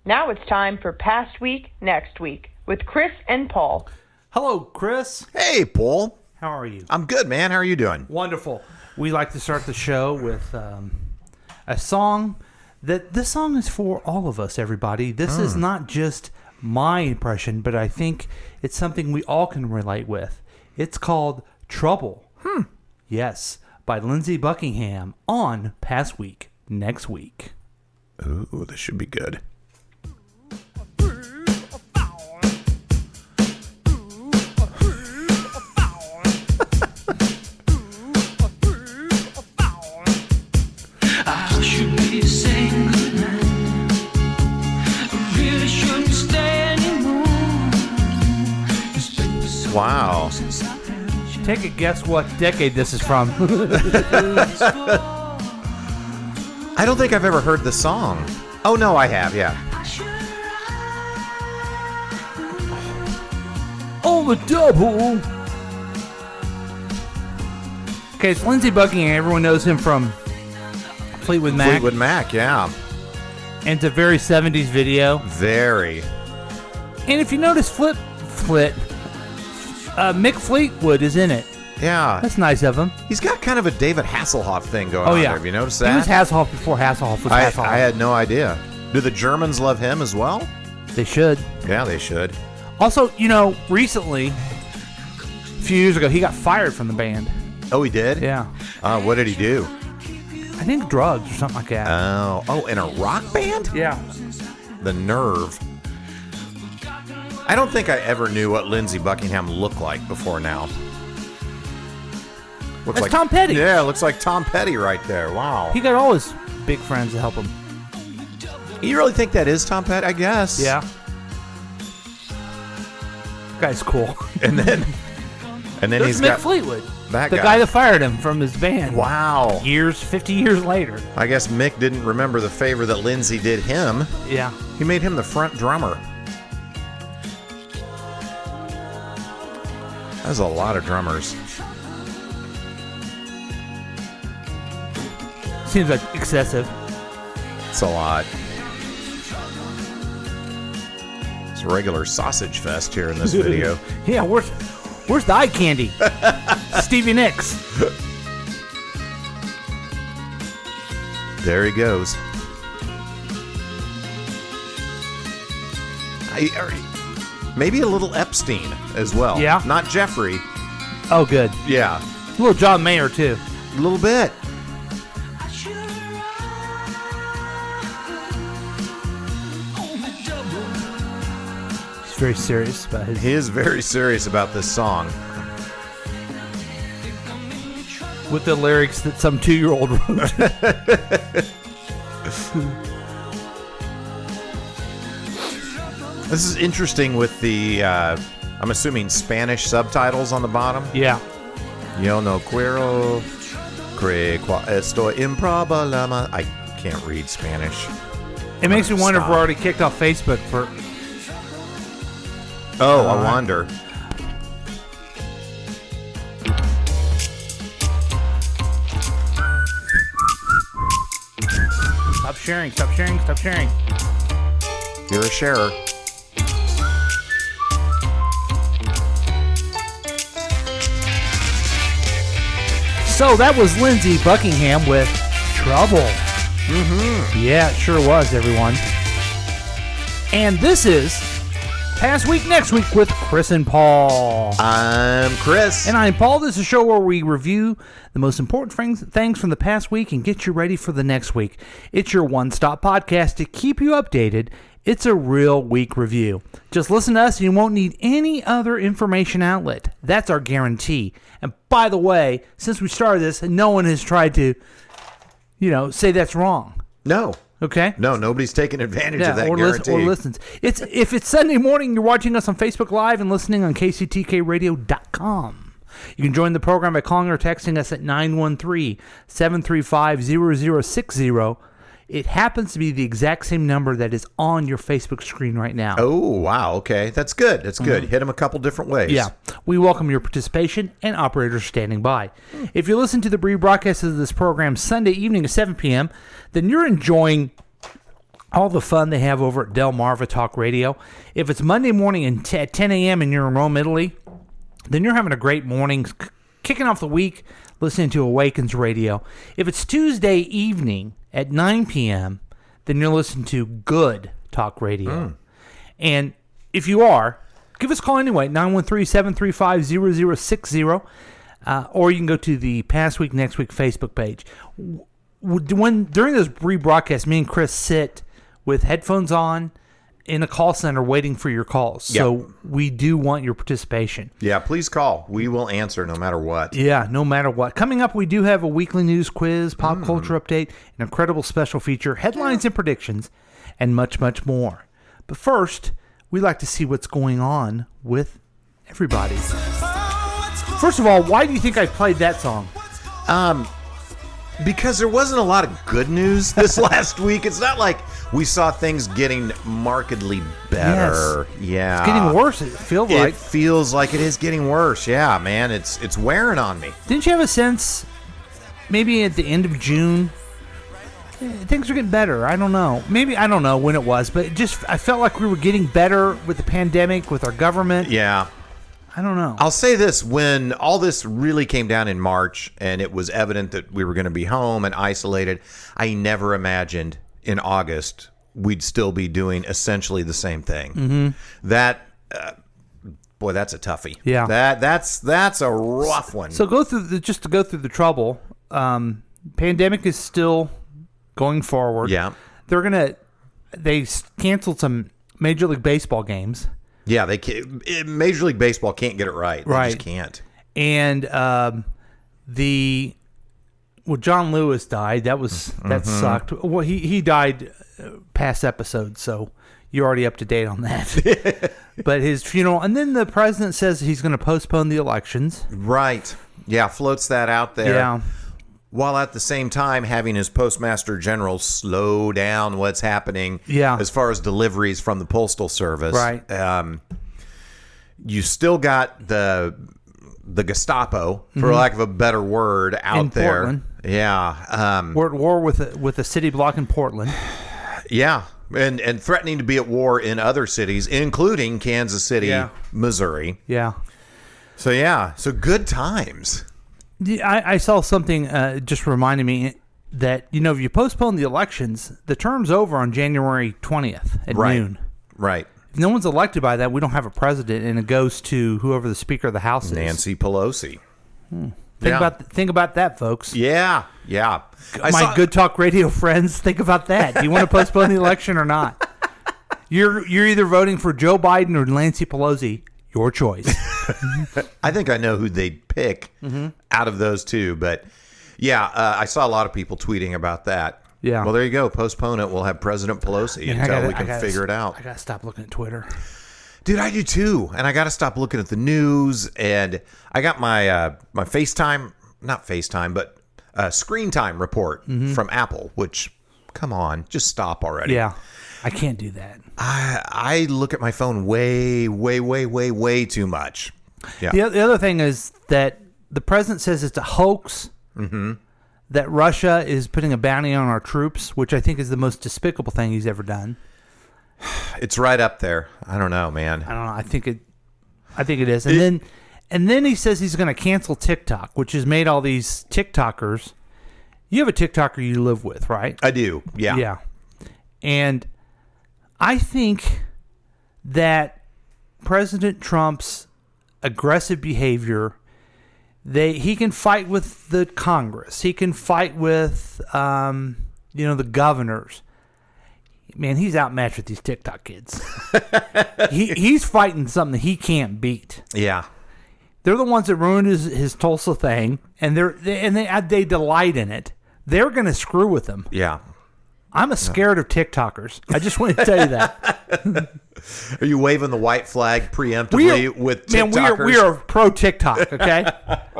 Now it's time for Past Week, Next Week with Chris and Paul. Hello, Chris. Hey, Paul. How are you? I'm good, man. How are you doing? Wonderful. We like to start the show with a song this song is for all of us, everybody. This is not just my impression, but I think it's something we all can relate with. It's called Trouble. Yes, by Lindsey Buckingham on Past Week, Next Week. Ooh, this should be good. Wow. Take a guess what decade this is from. I don't think I've ever heard the song. Oh, no, I have, yeah. On the double. Okay, it's Lindsey Buckingham. Everyone knows him from Fleetwood Mac. Fleetwood Mac, yeah. And it's a very 70s video. Very. And if you notice, Mick Fleetwood is in it. Yeah. That's nice of him. He's got kind of a David Hasselhoff thing going on there. Have you noticed that? He was Hasselhoff before Hasselhoff was Hasselhoff. I had no idea. Do the Germans love him as well? They should. Yeah, they should. Also, recently, a few years ago, he got fired from the band. Oh, he did? Yeah. What did he do? I think drugs or something like that. Oh, in a rock band? Yeah. The nerve. I don't think I ever knew what Lindsey Buckingham looked like before now. Looks That's like Tom Petty. Yeah, looks like Tom Petty right there. Wow. He got all his big friends to help him. You really think that is Tom Petty? I guess. Yeah. Guy's cool. And then There's he's Mick got Fleetwood, that the guy that fired him from his band. Wow. 50 years later. I guess Mick didn't remember the favor that Lindsey did him. Yeah. He made him the front drummer. That's a lot of drummers. Seems like excessive. It's a lot. It's a regular sausage fest here in this video. Yeah, where's the eye candy? Stevie Nicks. There he goes. Maybe a little Epstein as well. Yeah? Not Jeffrey. Oh, good. Yeah. A little John Mayer, too. A little bit. He's very serious about his... He is very serious about this song. With the lyrics that some 2-year-old wrote. This is interesting with the, I'm assuming, Spanish subtitles on the bottom. Yeah. Yo no quiero creer esto improbable. I can't read Spanish. It makes me wonder if we're already kicked off Facebook for... Oh, I wonder. Stop sharing, stop sharing, stop sharing. You're a sharer. So that was Lindsey Buckingham with Trouble. Yeah, it sure was, everyone. And this is Past Week, Next Week with Chris and Paul. I'm Chris. And I'm Paul. This is a show where we review the most important things from the past week and get you ready for the next week. It's your one-stop podcast to keep you updated. It's a real week review. Just listen to us and you won't need any other information outlet. That's our guarantee. And by the way, since we started this, no one has tried to, say that's wrong. No. Okay? No, nobody's taking advantage of that or guarantee. Or listens. If it's Sunday morning, you're watching us on Facebook Live and listening on KCTKRadio.com. You can join the program by calling or texting us at 913-735-0060. It happens to be the exact same number that is on your Facebook screen right now. Oh, wow. Okay. That's good. That's good. Hit them a couple different ways. Yeah. We welcome your participation and operators standing by. If you listen to the rebroadcast of this program Sunday evening at 7 p.m., then you're enjoying all the fun they have over at Delmarva Talk Radio. If it's Monday morning at 10 a.m. and you're in Rome, Italy, then you're having a great morning, kicking off the week, listening to Awakens Radio. If it's Tuesday evening at 9 p.m., then you're listening to Good Talk Radio. And if you are, give us a call anyway, 913-735-0060, or you can go to the Past Week, Next Week Facebook page. During those rebroadcasts, me and Chris sit with headphones on in a call center waiting for your calls. Yep. So we do want your participation. Yeah, please call. We will answer no matter what. Yeah, no matter what. Coming up, we do have a weekly news quiz, pop culture update, an incredible special feature, headlines and predictions, and much, much more. But first, we like to see what's going on with everybody. First of all, why do you think I played that song? Because there wasn't a lot of good news this last week. It's not like we saw things getting markedly better. Yes. Yeah. It's getting worse, it feels like. It feels like it is getting worse. Yeah, man. It's wearing on me. Didn't you have a sense, maybe at the end of June, things are getting better? I don't know. Maybe, I don't know when it was, but I felt like we were getting better with the pandemic, with our government. Yeah. I don't know. I'll say this, when all this really came down in March and it was evident that we were going to be home and isolated, I never imagined in August we'd still be doing essentially the same thing. Mm-hmm. That, boy, that's a toughie. Yeah. That's a rough one. So just to go through the trouble, pandemic is still going forward. Yeah. They canceled some Major League Baseball games. Yeah, they can't, Major League Baseball can't get it right. They just can't. And John Lewis died. That sucked. Well, he died past episodes, so you're already up to date on that. But his funeral, and then the president says he's going to postpone the elections. Right. Yeah, floats that out there. Yeah. While at the same time having his postmaster general slow down what's happening as far as deliveries from the Postal Service. Right. You still got the Gestapo, for lack of a better word, out in there. Portland. Yeah. We're at war with a city block in Portland. Yeah. And threatening to be at war in other cities, including Kansas City, Missouri. Yeah. So good times. I saw something just reminding me that, if you postpone the elections, the term's over on January 20th at noon. Right. If no one's elected by that, we don't have a president, and it goes to whoever the Speaker of the House is. Nancy Pelosi. Think about that, folks. Yeah. My Good Talk Radio friends, think about that. Do you want to postpone the election or not? You're either voting for Joe Biden or Nancy Pelosi. Your choice. I think I know who they'd pick out of those two, but I saw a lot of people tweeting about that. Yeah. Well, there you go. Postpone it. We'll have President Pelosi until we can figure it out. I gotta stop looking at Twitter. Dude, I do too, and I got to stop looking at the news. And I got my my not FaceTime, but Screen Time report from Apple. Which, come on, just stop already. Yeah, I can't do that. I look at my phone way too much. Yeah. The other thing is that the president says it's a hoax. That Russia is putting a bounty on our troops, which I think is the most despicable thing he's ever done. It's right up there. I don't know, man. I don't know. I think it is. And then he says he's going to cancel TikTok, which has made all these TikTokers. You have a TikToker you live with, right? I do. Yeah. Yeah. And I think that President Trump's aggressive behavior, he can fight with the Congress. He can fight with, the governors. Man, he's outmatched with these TikTok kids. He's fighting something that he can't beat. Yeah. They're the ones that ruined his Tulsa thing, and they delight in it. They're going to screw with him. Yeah. I'm scared of TikTokers. I just want to tell you that. Are you waving the white flag preemptively with TikTokers? Man, we are pro TikTok. Okay,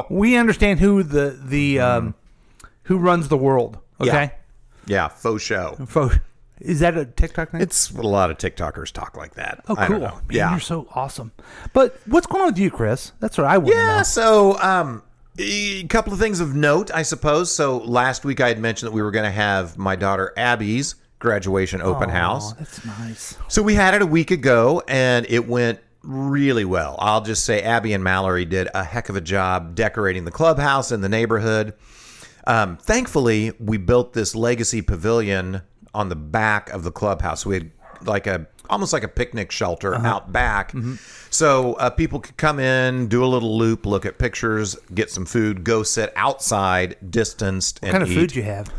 we understand who who runs the world. Okay. Yeah. Faux show. Is that a TikTok name? It's a lot of TikTokers talk like that. Oh, cool. I don't know. Man, you're so awesome. But what's going on with you, Chris? That's what I want to know. Yeah. So, a couple of things of note, I suppose. So last week I had mentioned that we were going to have my daughter Abby's graduation open house. That's nice. So we had it a week ago, and it went really well. I'll just say Abby and Mallory did a heck of a job decorating the clubhouse in the neighborhood. Thankfully, we built this legacy pavilion on the back of the clubhouse. We had almost like a picnic shelter out back. So people could come in, do a little loop, look at pictures, get some food, go sit outside, distanced, and What kind of eat. food you have?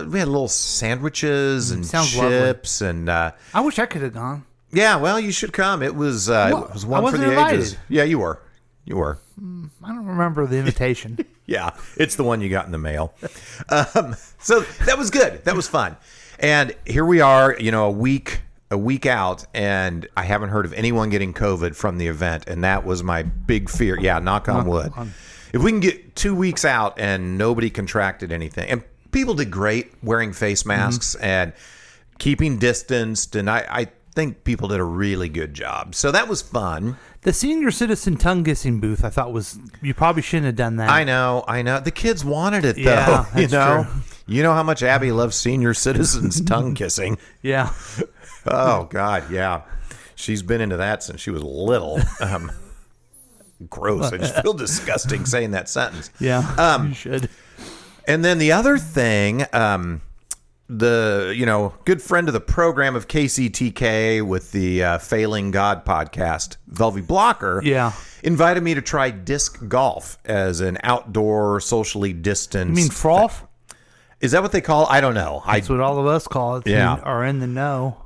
We had little sandwiches and sounds chips, and I wish I could have gone. yeah. Well, you should come. It was one I for wasn't the invited. ages. Yeah, you were. You were. I don't remember the invitation. Yeah, it's the one you got in the mail. So that was good. That was fun. And here we are, a week out, and I haven't heard of anyone getting COVID from the event, and that was my big fear. Yeah, knock on wood. If we can get 2 weeks out and nobody contracted anything, and people did great wearing face masks and keeping distanced, and I think people did a really good job. So that was fun. The senior citizen tongue kissing booth, I thought you probably shouldn't have done that. I know. The kids wanted it, though. Yeah, that's true. You know how much Abby loves senior citizens tongue kissing. Yeah. Oh, God, yeah. She's been into that since she was little. Gross. I just feel disgusting saying that sentence. Yeah. You should. And then the other thing, the good friend of the program of KCTK with the Failing God podcast, Velvy Blocker, invited me to try disc golf as an outdoor, socially distanced. You mean froth? Is that what they call it? I don't know. That's what all of us call it. Yeah. Are in the know.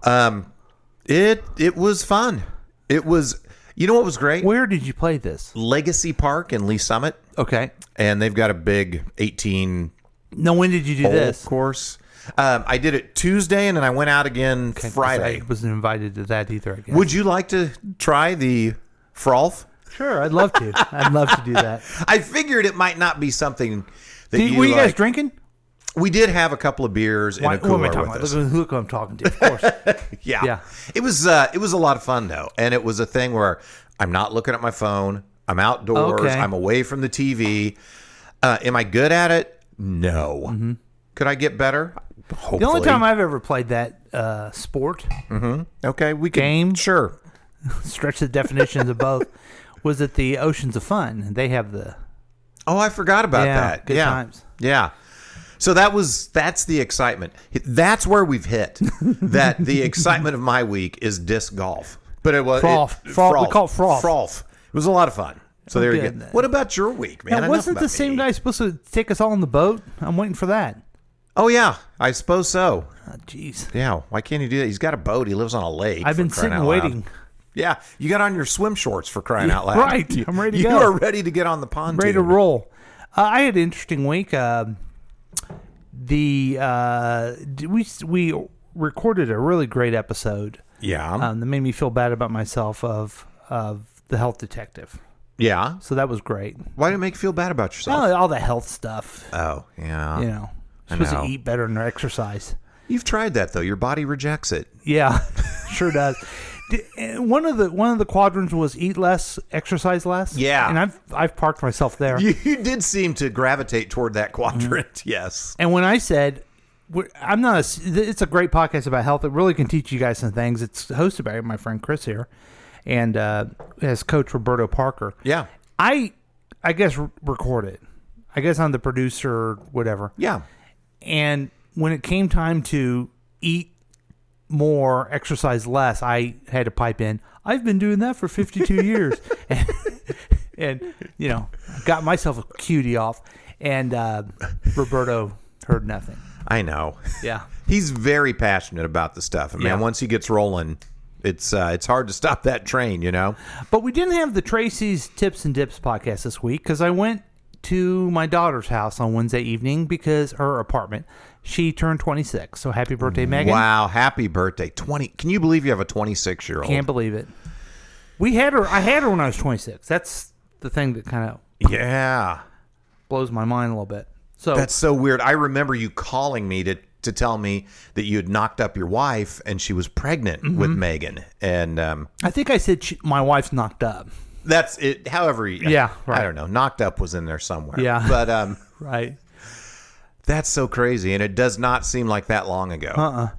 It was fun. It was. You know what was great? Where did you play this? Legacy Park in Lee Summit. Okay. And they've got a big 18 No, when did you do hole this? course. I did it Tuesday, and then I went out again Friday. I wasn't invited to that either, I guess. Would you like to try the frolf? Sure, I'd love to. I'd love to do that. I figured it might not be something that Were you guys like. drinking? We did have a couple of beers in a What cooler am I talking with about? us. Look who I'm talking to, of course. Yeah. It was a lot of fun, though. And it was a thing where I'm not looking at my phone. I'm outdoors. Okay. I'm away from the TV. Am I good at it? No. Mm-hmm. Could I get better? Hopefully. The only time I've ever played that sport, Okay, we could. Game? Sure. stretch the definitions of both, was at the Oceans of Fun. They have the Oh, I forgot about that. good yeah. times. Yeah. So that's the excitement. That's where we've hit. That the excitement of my week is disc golf. But it was Froth. We call it froth. Froth. It was a lot of fun. So there you good. go. What about your week, man? Now, Enough wasn't about the same me. guy supposed to take us all on the boat? I'm waiting for that. Oh yeah, I suppose so. Oh, jeez. Yeah, why can't he do that? He's got a boat. He lives on a lake. I've been for crying sitting out loud. waiting. Yeah, you got on your swim shorts for crying out loud. right. I'm ready to you go. are ready to get on the pontoon. Ready to roll. I had an interesting week. We recorded a really great episode Yeah. that made me feel bad about myself of the health detective. Yeah. So that was great. Why did it make you feel bad about yourself? All the health stuff. Oh, yeah. You know, I supposed know. to eat better and exercise. You've tried that though. Your body rejects it. Yeah, sure does. One of the quadrants was eat less, exercise less. Yeah. and I've parked myself there. You did seem to gravitate toward that quadrant. Yes. And when I said, I'm not it's a great podcast about health. It really can teach you guys some things. It's hosted by my friend Chris here, and has Coach Roberto Parker. Yeah. I guess record it. I guess I'm the producer, whatever. Yeah. And when it came time to eat more, exercise less, I had to pipe in, I've been doing that for 52 years. And you know, got myself a cutie off. And Roberto heard nothing. I know. Yeah. He's very passionate about the stuff. And man, Yeah. once he gets rolling, it's hard to stop that train, you know? But we didn't have the Tracy's Tips and Dips podcast this week because I went to my daughter's house on Wednesday evening because her apartment, she turned 26. So happy birthday, Megan. Wow. Happy birthday. 20. Can you believe you have a 26-year-old? Can't believe it. I had her when I was 26. That's the thing that kind of Yeah. blows my mind a little bit. So That's so weird. I remember you calling me to tell me that you had knocked up your wife and she was pregnant with Megan. And I think I said my wife's knocked up. that's it. However, Yeah, right. I don't know. Knocked up was in there somewhere. Yeah. But Right. that's so crazy. And it does not seem like that long ago.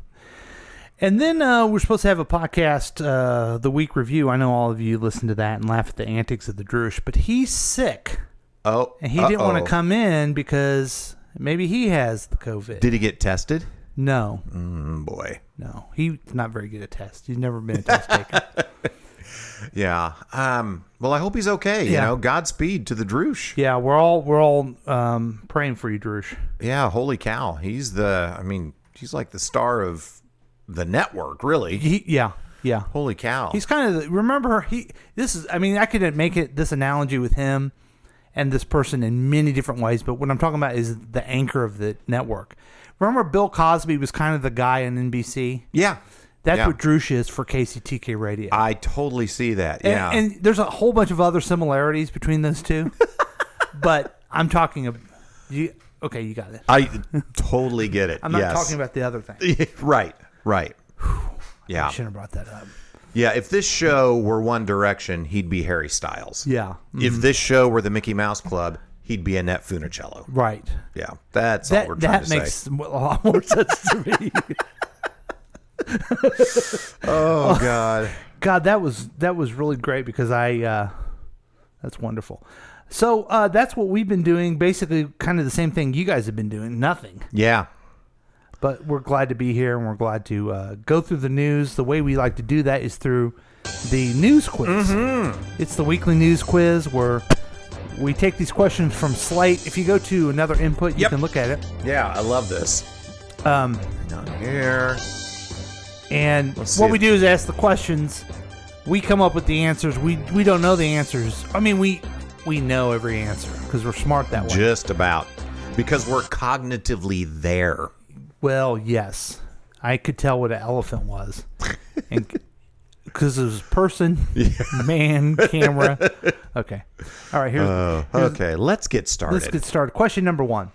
And then we're supposed to have a podcast, the week review. I know all of you listen to that and laugh at the antics of the Drush, but he's sick. Oh, And he didn't want to come in because maybe he has the COVID. Did he get tested? No. Boy. No. He's not very good at tests. He's never been a test taker. Yeah. Well, I hope he's okay. You Yeah. know, Godspeed to the Drush. Yeah, we're all praying for you, Drush. Yeah. Holy cow. He's like the star of the network, really. Yeah. Holy cow. He's kind of remember I could make this analogy with him and this person in many different ways, but what I'm talking about is the anchor of the network. Remember Bill Cosby was kind of the guy on NBC? Yeah. That's Yeah. what Drush is for KCTK Radio. I totally see that. Yeah. And there's a whole bunch of other similarities between those two. But I'm talking about you. Okay, you got it. I totally get it. I'm not Yes. talking about the other thing. Right. I Yeah. shouldn't have brought that up. Yeah. If this show were One Direction, he'd be Harry Styles. Yeah. If this show were the Mickey Mouse Club, he'd be Annette Funicello. Right. Yeah. That's all we're trying to say. That makes a lot more sense to me. Oh, God. God, that was really great because that's wonderful. So that's what we've been doing. Basically, kind of the same thing you guys have been doing. Nothing. Yeah. But we're glad to be here, and we're glad to go through the news. The way we like to do that is through the news quiz. It's the weekly news quiz where we take these questions from Slate. If you go to another input, you Yep. can look at it. Yeah. I love this. Um, Down here. and Let's see what we if- do is ask the questions. We come up with the answers. We don't know the answers. I mean, we know every answer because we're smart that way. Just about. Because we're cognitively there. Well, yes. I could tell what an elephant was. And because it was person, man, camera. Okay. All right, here's Okay. Let's get started. let's get started. Question number 1.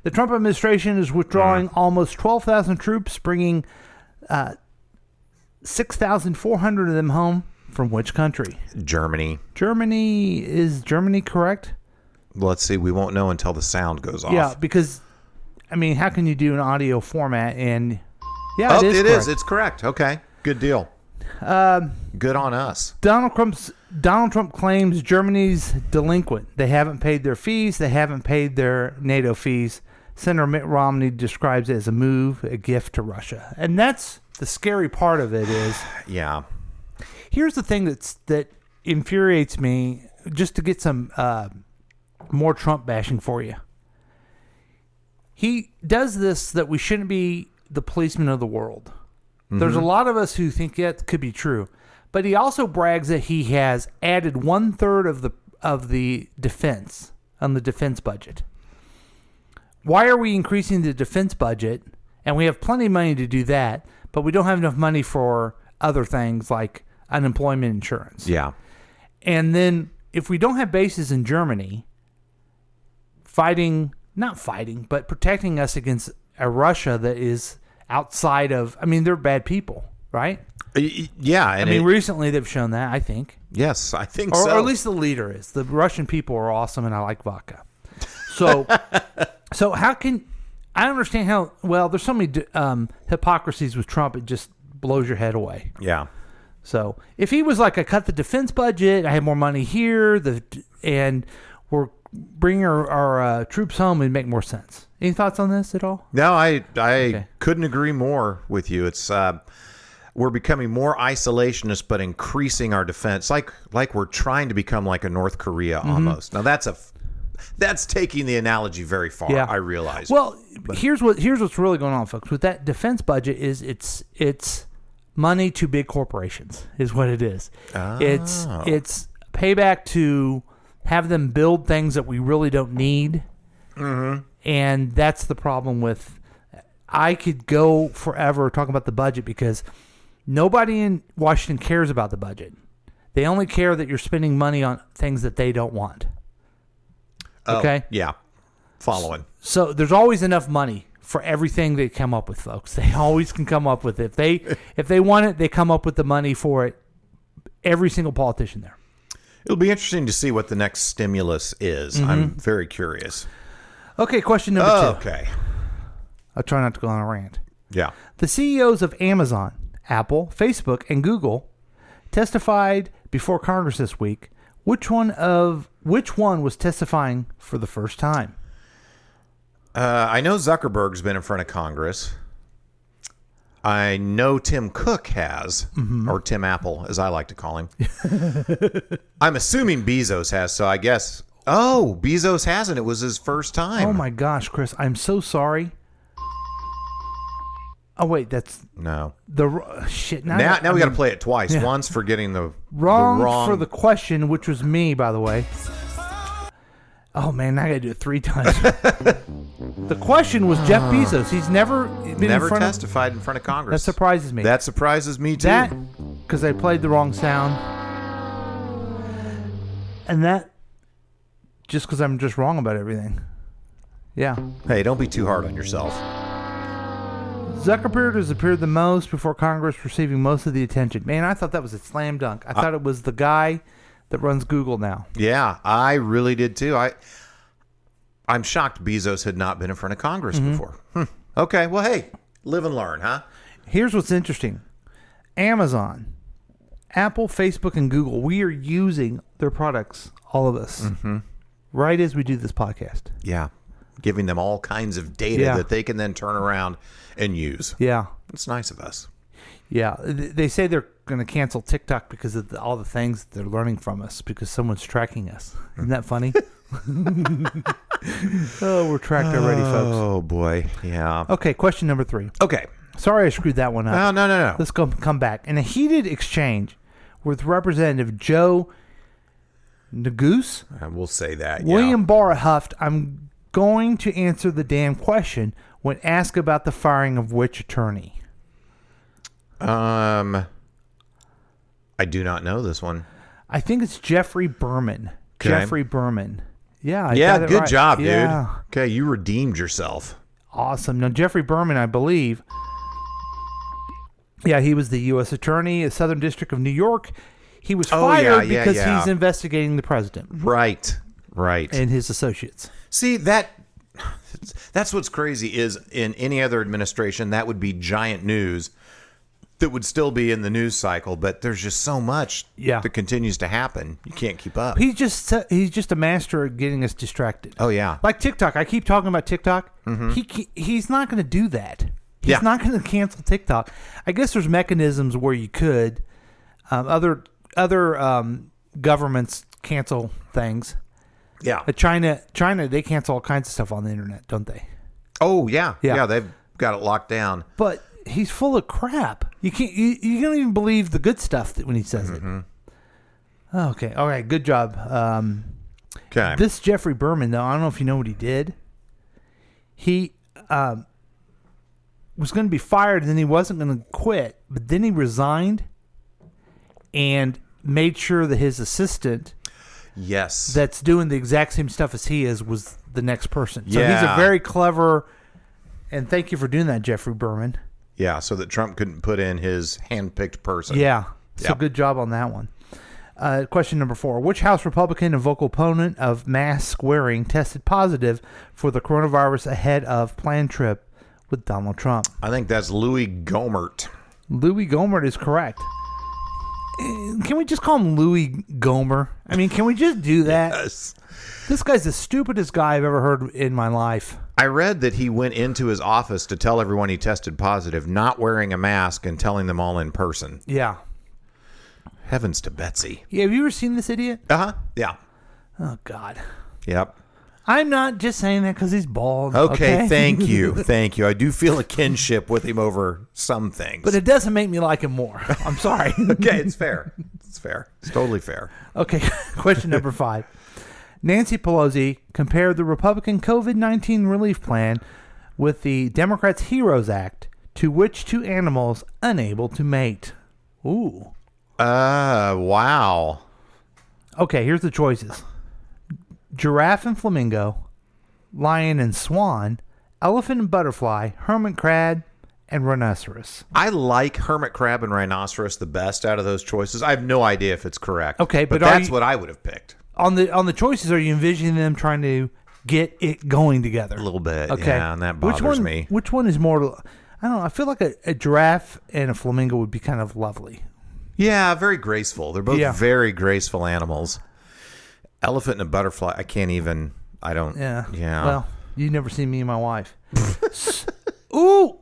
The Trump administration is withdrawing almost 12,000 troops, bringing 6,400 of them home. From which country? Germany. Germany. Is Germany correct? Let's see. We won't know until the sound goes off. Yeah, because, I mean, how can you do an audio format and... Yeah, Oh, it is. it correct. is. It's correct. Okay. Good deal. Good on us. Donald Trump claims Germany's delinquent. They haven't paid their fees. They haven't paid their NATO fees. Senator Mitt Romney describes it as a move, a gift to Russia. And that's the scary part of it is, Yeah. here's the thing that infuriates me, just to get some more Trump bashing for you. He does this that we shouldn't be the policeman of the world. There's a lot of us who think that could be true, but he also brags that he has added 1/3 of the defense on the defense budget. Why are we increasing the defense budget? And we have plenty of money to do that, but we don't have enough money for other things like unemployment insurance. Yeah. And then if we don't have bases in Germany, not fighting, but protecting us against a Russia that is outside of, I mean, they're bad people, right? Yeah. And I mean, recently they've shown that, I think. yes, I think Or, so. or at least the leader is. The Russian people are awesome, and I like vodka. So, so how can, I understand how, well, there's so many hypocrisies with Trump, it just blows your head away. Yeah. So if he was like, I cut the defense budget, I have more money here, and we're bringing our troops home, it'd make more sense. Any thoughts on this at all? No, I couldn't agree more with you. It's we're becoming more isolationist, but increasing our defense, like we're trying to become like a North Korea almost. Now that's taking the analogy very far. Yeah. I realize. Well, here's what's really going on, folks. With that defense budget, is it's money to big corporations, is what it is. Oh. It's payback to have them build things that we really don't need. Mm-hmm. And that's the problem with. I could go forever talking about the budget because nobody in Washington cares about the budget. They only care that you're spending money on things that they don't want. Oh, Okay? Yeah. Following. So there's always enough money for everything they come up with, folks. They always can come up with it. If they want it, they come up with the money for it. Every single politician there. It'll be interesting to see what the next stimulus is. I'm very curious. Okay, question number 2. Okay. I'll try not to go on a rant. Yeah. The CEOs of Amazon Apple, Facebook, and Google testified before Congress this week. Which one was testifying for the first time? I know Zuckerberg's been in front of Congress. I know Tim Cook has, or Tim Apple, as I like to call him. I'm assuming Bezos has, so I guess. Oh, Bezos hasn't. It was his first time. Oh my gosh, Chris, I'm so sorry. Oh wait, that's No. shit. Now we got to play it twice. Yeah. Once for getting the wrong for the question, which was me, by the way. Oh man, now I gotta do it 3 times. The question was Jeff Bezos. He's never been Never in front testified in front of That Congress. surprises me. That surprises me too. That because I played the wrong sound, and that just because I'm just wrong about everything. Yeah. Hey, don't be too hard on yourself. Zuckerberg has appeared the most before Congress, receiving most of the attention. Man, I thought that was a slam dunk. I thought it was the guy that runs Google now. Yeah, I really did too. I'm shocked Bezos had not been in front of Congress before. Okay, well, hey, live and learn, huh? Here's what's interesting. Amazon, Apple, Facebook, and Google, we are using their products, all of us, right as we do this podcast. Yeah, giving them all kinds of data Yeah. that they can then turn around and use. Yeah. It's nice of us. Yeah. They say they're going to cancel TikTok because of all the things that they're learning from us because someone's tracking us. Isn't that funny? Oh, we're tracked already, folks. Oh, boy. Yeah. Okay, question number 3. Okay. Sorry I screwed that one up. No. Let's come back. In a heated exchange with Representative Joe Neguse, We'll say that. Yeah. William Barr huffed, "I'm going to answer the damn question" when asked about the firing of which attorney? I do not know this one. I think it's Jeffrey Berman. Okay. Jeffrey Berman. Yeah. I Yeah, got it good right. job, Yeah. dude. Okay, you redeemed yourself. Awesome. Now, Jeffrey Berman, I believe, yeah, he was the U.S. Attorney at Southern District of New York. He was fired because he's investigating the president Right. and his associates. See, that's what's crazy is in any other administration, that would be giant news that would still be in the news cycle, but there's just so much that continues to happen. You can't keep up. He's just a master at getting us distracted. Oh, yeah. Like TikTok. I keep talking about TikTok. He's not going to do that. He's not going to cancel TikTok. I guess there's mechanisms where you could. Other governments cancel things. Yeah. China, they cancel all kinds of stuff on the internet, don't they? Oh, yeah. Yeah. Yeah, they've got it locked down. But he's full of crap. You can't. You don't even believe the good stuff when he says it. Okay. All right. Good job. Okay. This Jeffrey Berman, though, I don't know if you know what he did. He was going to be fired, and then he wasn't going to quit, but then he resigned and made sure that his assistant, Yes. that's doing the exact same stuff as he is, was the next person. So he's a Yeah. very clever. And thank you for doing that, Jeffrey Berman. Yeah, so that Trump couldn't put in his hand-picked person. Yeah. So Yep. good job on that one. Question number 4. Which House Republican and vocal opponent of mask wearing tested positive for the coronavirus ahead of planned trip with Donald Trump? I think that's Louis Gohmert. Louis Gohmert is correct. Can we just call him Louis Gomer? I mean, can we just do that? Yes. This guy's the stupidest guy I've ever heard in my life. I read that he went into his office to tell everyone he tested positive, not wearing a mask and telling them all in person. Yeah. Heavens to Betsy. Yeah, have you ever seen this idiot? Uh-huh. Yeah. Oh, God. Yep. I'm not just saying that because he's bald. Okay, thank you. Thank you. I do feel a kinship with him over some things. But it doesn't make me like him more. I'm sorry. okay, it's fair. It's fair. It's totally fair. Okay, question number 5. Nancy Pelosi compared the Republican COVID-19 relief plan with the Democrats' HEROES Act to which 2 animals unable to mate? Ooh. Wow. Okay, here's the choices. Giraffe and flamingo, lion and swan, elephant and butterfly, hermit crab, and rhinoceros. I like hermit crab and rhinoceros the best out of those choices. I have no idea if it's correct. Okay, but but are that's you- what I would have picked. On the choices, are you envisioning them trying to get it going together? A little bit. Okay. Yeah, and that bothers me. Which one is more? I don't know. I feel like a giraffe and a flamingo would be kind of lovely. Yeah, very graceful. They're both very graceful animals. Elephant and a butterfly. I can't even. I don't. Yeah. Yeah. Well, you never seen me and my wife. Ooh.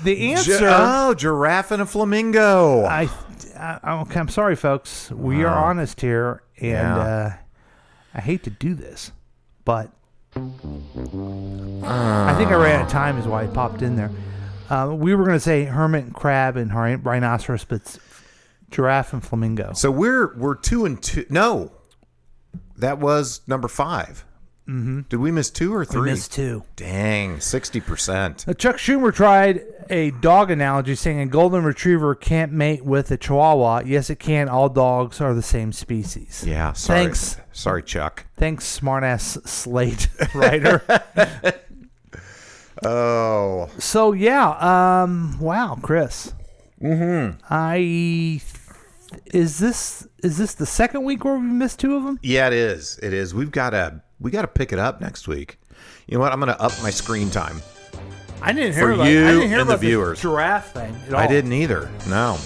The answer. Giraffe and a flamingo. Okay, I'm sorry, folks. We are honest here, and I hate to do this, but I think I ran out of time is why I popped in there. We were going to say hermit crab and rhinoceros, but it's giraffe and flamingo. So we're 2 and 2. No, that was number 5. Mm-hmm. Did we miss 2 or 3? We missed 2. Dang, 60%. Chuck Schumer tried a dog analogy, saying a golden retriever can't mate with a chihuahua. Yes, it can. All dogs are the same species. Yeah, sorry. Thanks. Sorry, Chuck. Thanks, smartass Slate writer. Oh. So, yeah. Wow, Chris. Mm-hmm. Is this the second week where we missed 2 of them? Yeah, it is. It is. We got to pick it up next week. You know what? I'm going to up my screen time. I didn't hear For about, you I didn't hear and the about viewers. The giraffe thing at all. I didn't either. No.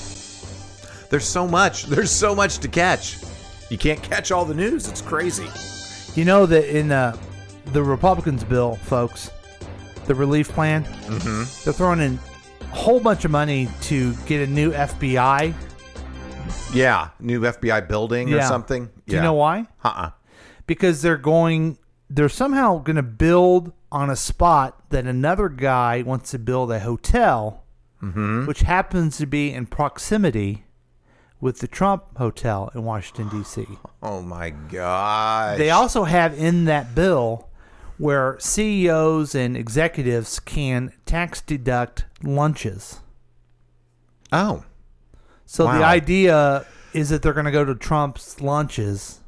There's so much. There's so much to catch. You can't catch all the news. It's crazy. You know that in the Republicans' bill, folks, the relief plan, they're throwing in a whole bunch of money to get a new FBI. Yeah, new FBI building or something. Do you know why? Because they're somehow going to build on a spot that another guy wants to build a hotel, which happens to be in proximity with the Trump Hotel in Washington, D.C. Oh, my gosh. They also have in that bill where CEOs and executives can tax deduct lunches. Oh. So the idea is that they're going to go to Trump's lunches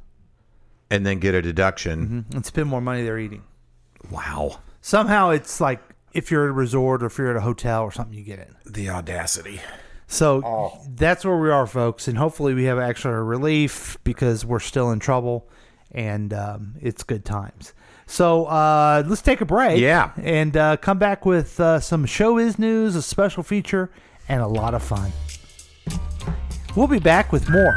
and then get a deduction and spend more money they're eating. Wow. Somehow it's like if you're at a resort or if you're at a hotel or something, you get it. The audacity. So that's where we are, folks. And hopefully we have extra relief because we're still in trouble and it's good times. So let's take a break. Yeah. And come back with some showbiz news, a special feature, and a lot of fun. We'll be back with more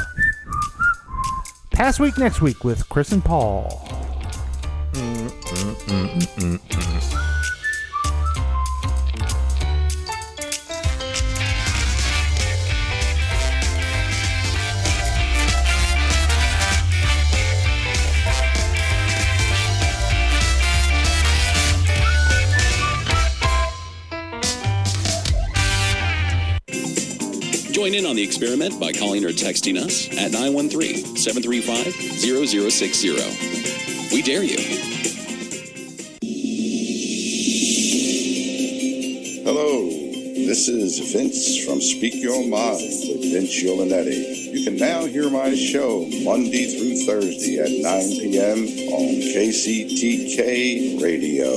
Past Week Next Week with Chris and Paul. Join in on the experiment by calling or texting us at 913-735-0060. We dare you. Hello, this is Vince from Speak Your Mind with Vince Yolinetti. You can now hear my show Monday through Thursday at 9 p.m. on KCTK Radio.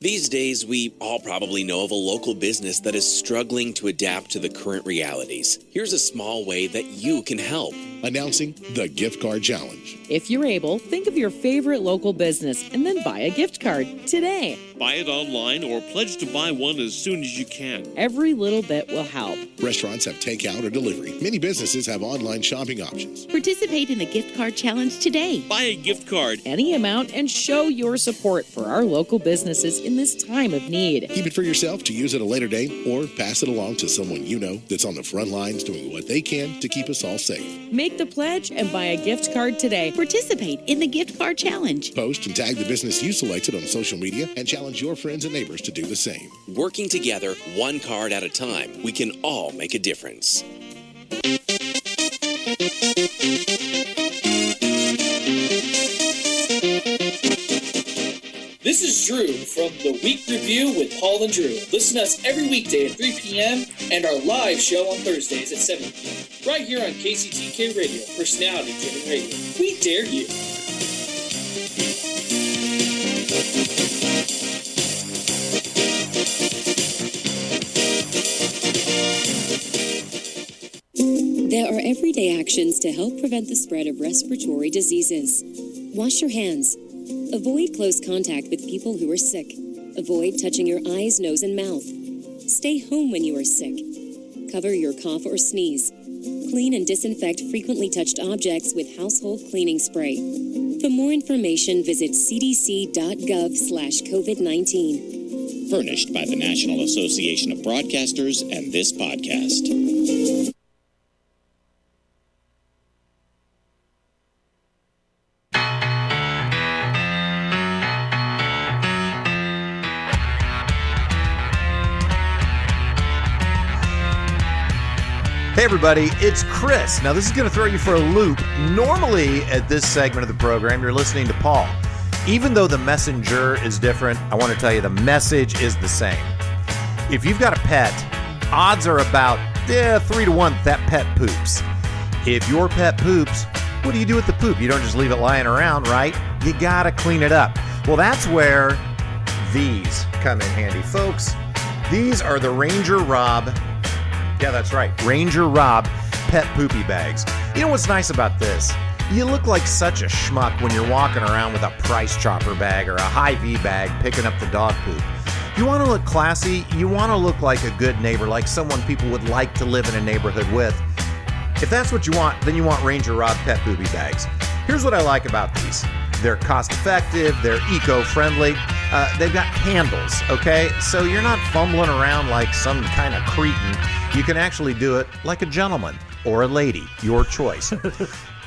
These days, we all probably know of a local business that is struggling to adapt to the current realities. Here's a small way that you can help. Announcing the Gift Card Challenge. If you're able, think of your favorite local business and then buy a gift card today. Buy it online or pledge to buy one as soon as you can. Every little bit will help. Restaurants have takeout or delivery. Many businesses have online shopping options. Participate in the Gift Card Challenge today. Buy a gift card. Any amount and show your support for our local businesses in this time of need. Keep it for yourself to use at a later date or pass it along to someone you know that's on the front lines doing what they can to keep us all safe. Make the pledge and buy a gift card today. Participate in the Gift Card Challenge. Post and tag the business you selected on social media and challenge your friends and neighbors to do the same. Working together, one card at a time, we can all make a difference. This is Drew from the Week Review with Paul and Drew. Listen to us every weekday at 3 p.m. and our live show on Thursdays at 7 p.m. right here on KCTK Radio, personality-driven radio. We dare you. There are everyday actions to help prevent the spread of respiratory diseases. Wash your hands. Avoid close contact with people who are sick. Avoid touching your eyes, nose, and mouth. Stay home when you are sick. Cover your cough or sneeze. Clean and disinfect frequently touched objects with household cleaning spray. For more information, visit cdc.gov/COVID-19. Furnished by the National Association of Broadcasters and this podcast. Hey everybody, it's Chris. Now this is going to throw you for a loop. Normally at this segment of the program, you're listening to Paul. Even though the messenger is different, I want to tell you the message is the same. If you've got a pet, odds are about 3 to 1 that pet poops. If your pet poops, what do you do with the poop? You don't just leave it lying around, right? You got to clean it up. Well, that's where these come in handy, folks. These are the Ranger Rob. Yeah, that's right. Ranger Rob pet poopy bags. You know what's nice about this? You look like such a schmuck when you're walking around with a Price Chopper bag or a Hy-Vee bag picking up the dog poop. You want to look classy. You want to look like a good neighbor, like someone people would like to live in a neighborhood with. If that's what you want, then you want Ranger Rob pet poopy bags. Here's what I like about these. They're cost-effective. They're eco-friendly. They've got handles, okay? So you're not fumbling around like some kind of cretin. You can actually do it like a gentleman or a lady, your choice.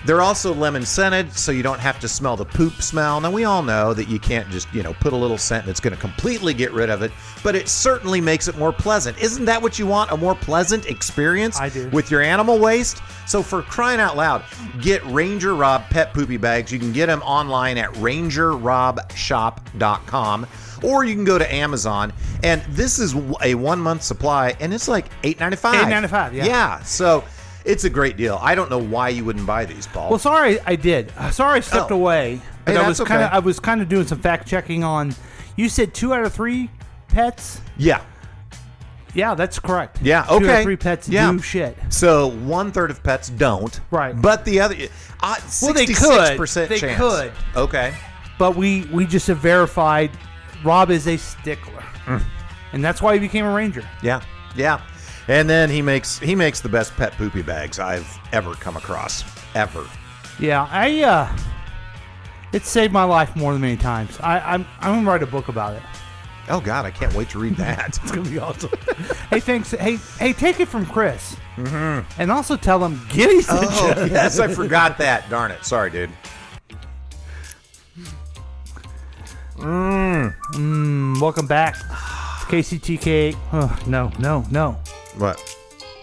They're also lemon scented, so you don't have to smell the poop smell. Now, we all know that you can't just, put a little scent that's going to completely get rid of it, but it certainly makes it more pleasant. Isn't that what you want? A more pleasant experience? I do. With your animal waste? So for crying out loud, get Ranger Rob pet poopy bags. You can get them online at rangerrobshop.com. Or you can go to Amazon, and this is a 1 month supply, and it's like $8.95. $8.95, yeah. Yeah, so it's a great deal. I don't know why you wouldn't buy these, Paul. Well, sorry, I did. Sorry, I stepped away. But Hey, I was that's kind of okay. I was kind of doing some fact checking on. You said 2 out of 3 pets. Yeah. Yeah, that's correct. Yeah, 2 out okay. of 3 pets Yeah. do shit. So 1/3 of pets don't. Right. But the other, Well, 66% they could. They chance. could. Okay. But we just have verified Rob is a stickler, and that's why he became a ranger. Yeah. Yeah. And then he makes the best pet poopy bags I've ever come across. Ever. Yeah, it saved my life more than many times. I'm gonna write a book about it. Oh God, I can't wait to read that. It's gonna be awesome. Hey, thanks. Hey, take it from Chris, and also tell him Giddy sent Oh, you. yes, I forgot that. Darn it. Sorry, dude. Welcome back to KCTK. Oh, no. What?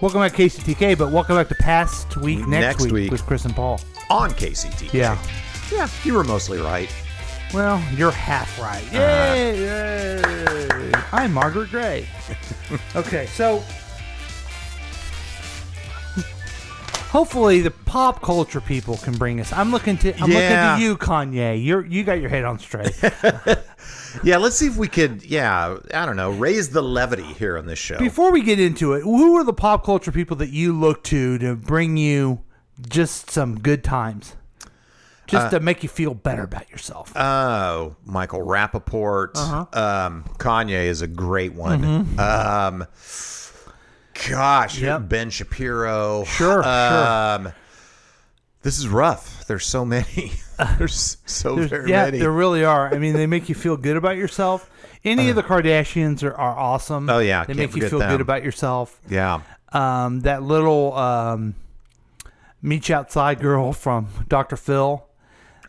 Welcome back to KCTK, but welcome back to Past Week next week with Chris and Paul. On KCTK. Yeah. Yeah, you were mostly right. Well, you're half right. Yay! I'm Margaret Gray. Okay, so hopefully the pop culture people can bring us. I'm looking to you, Kanye. You got your head on straight. Yeah, let's see if we could, I don't know, raise the levity here on this show. Before we get into it, who are the pop culture people that you look to bring you just some good times? Just to make you feel better about yourself. Oh, Michael Rappaport. Kanye is a great one. Ben Shapiro. Sure. This is rough. There's so many. There's very many. There really are. I mean, they make you feel good about yourself. Any of the Kardashians are awesome. Oh, yeah. They Can't make you feel forget good them. about yourself. Yeah. That little Meet You Outside girl from Dr. Phil.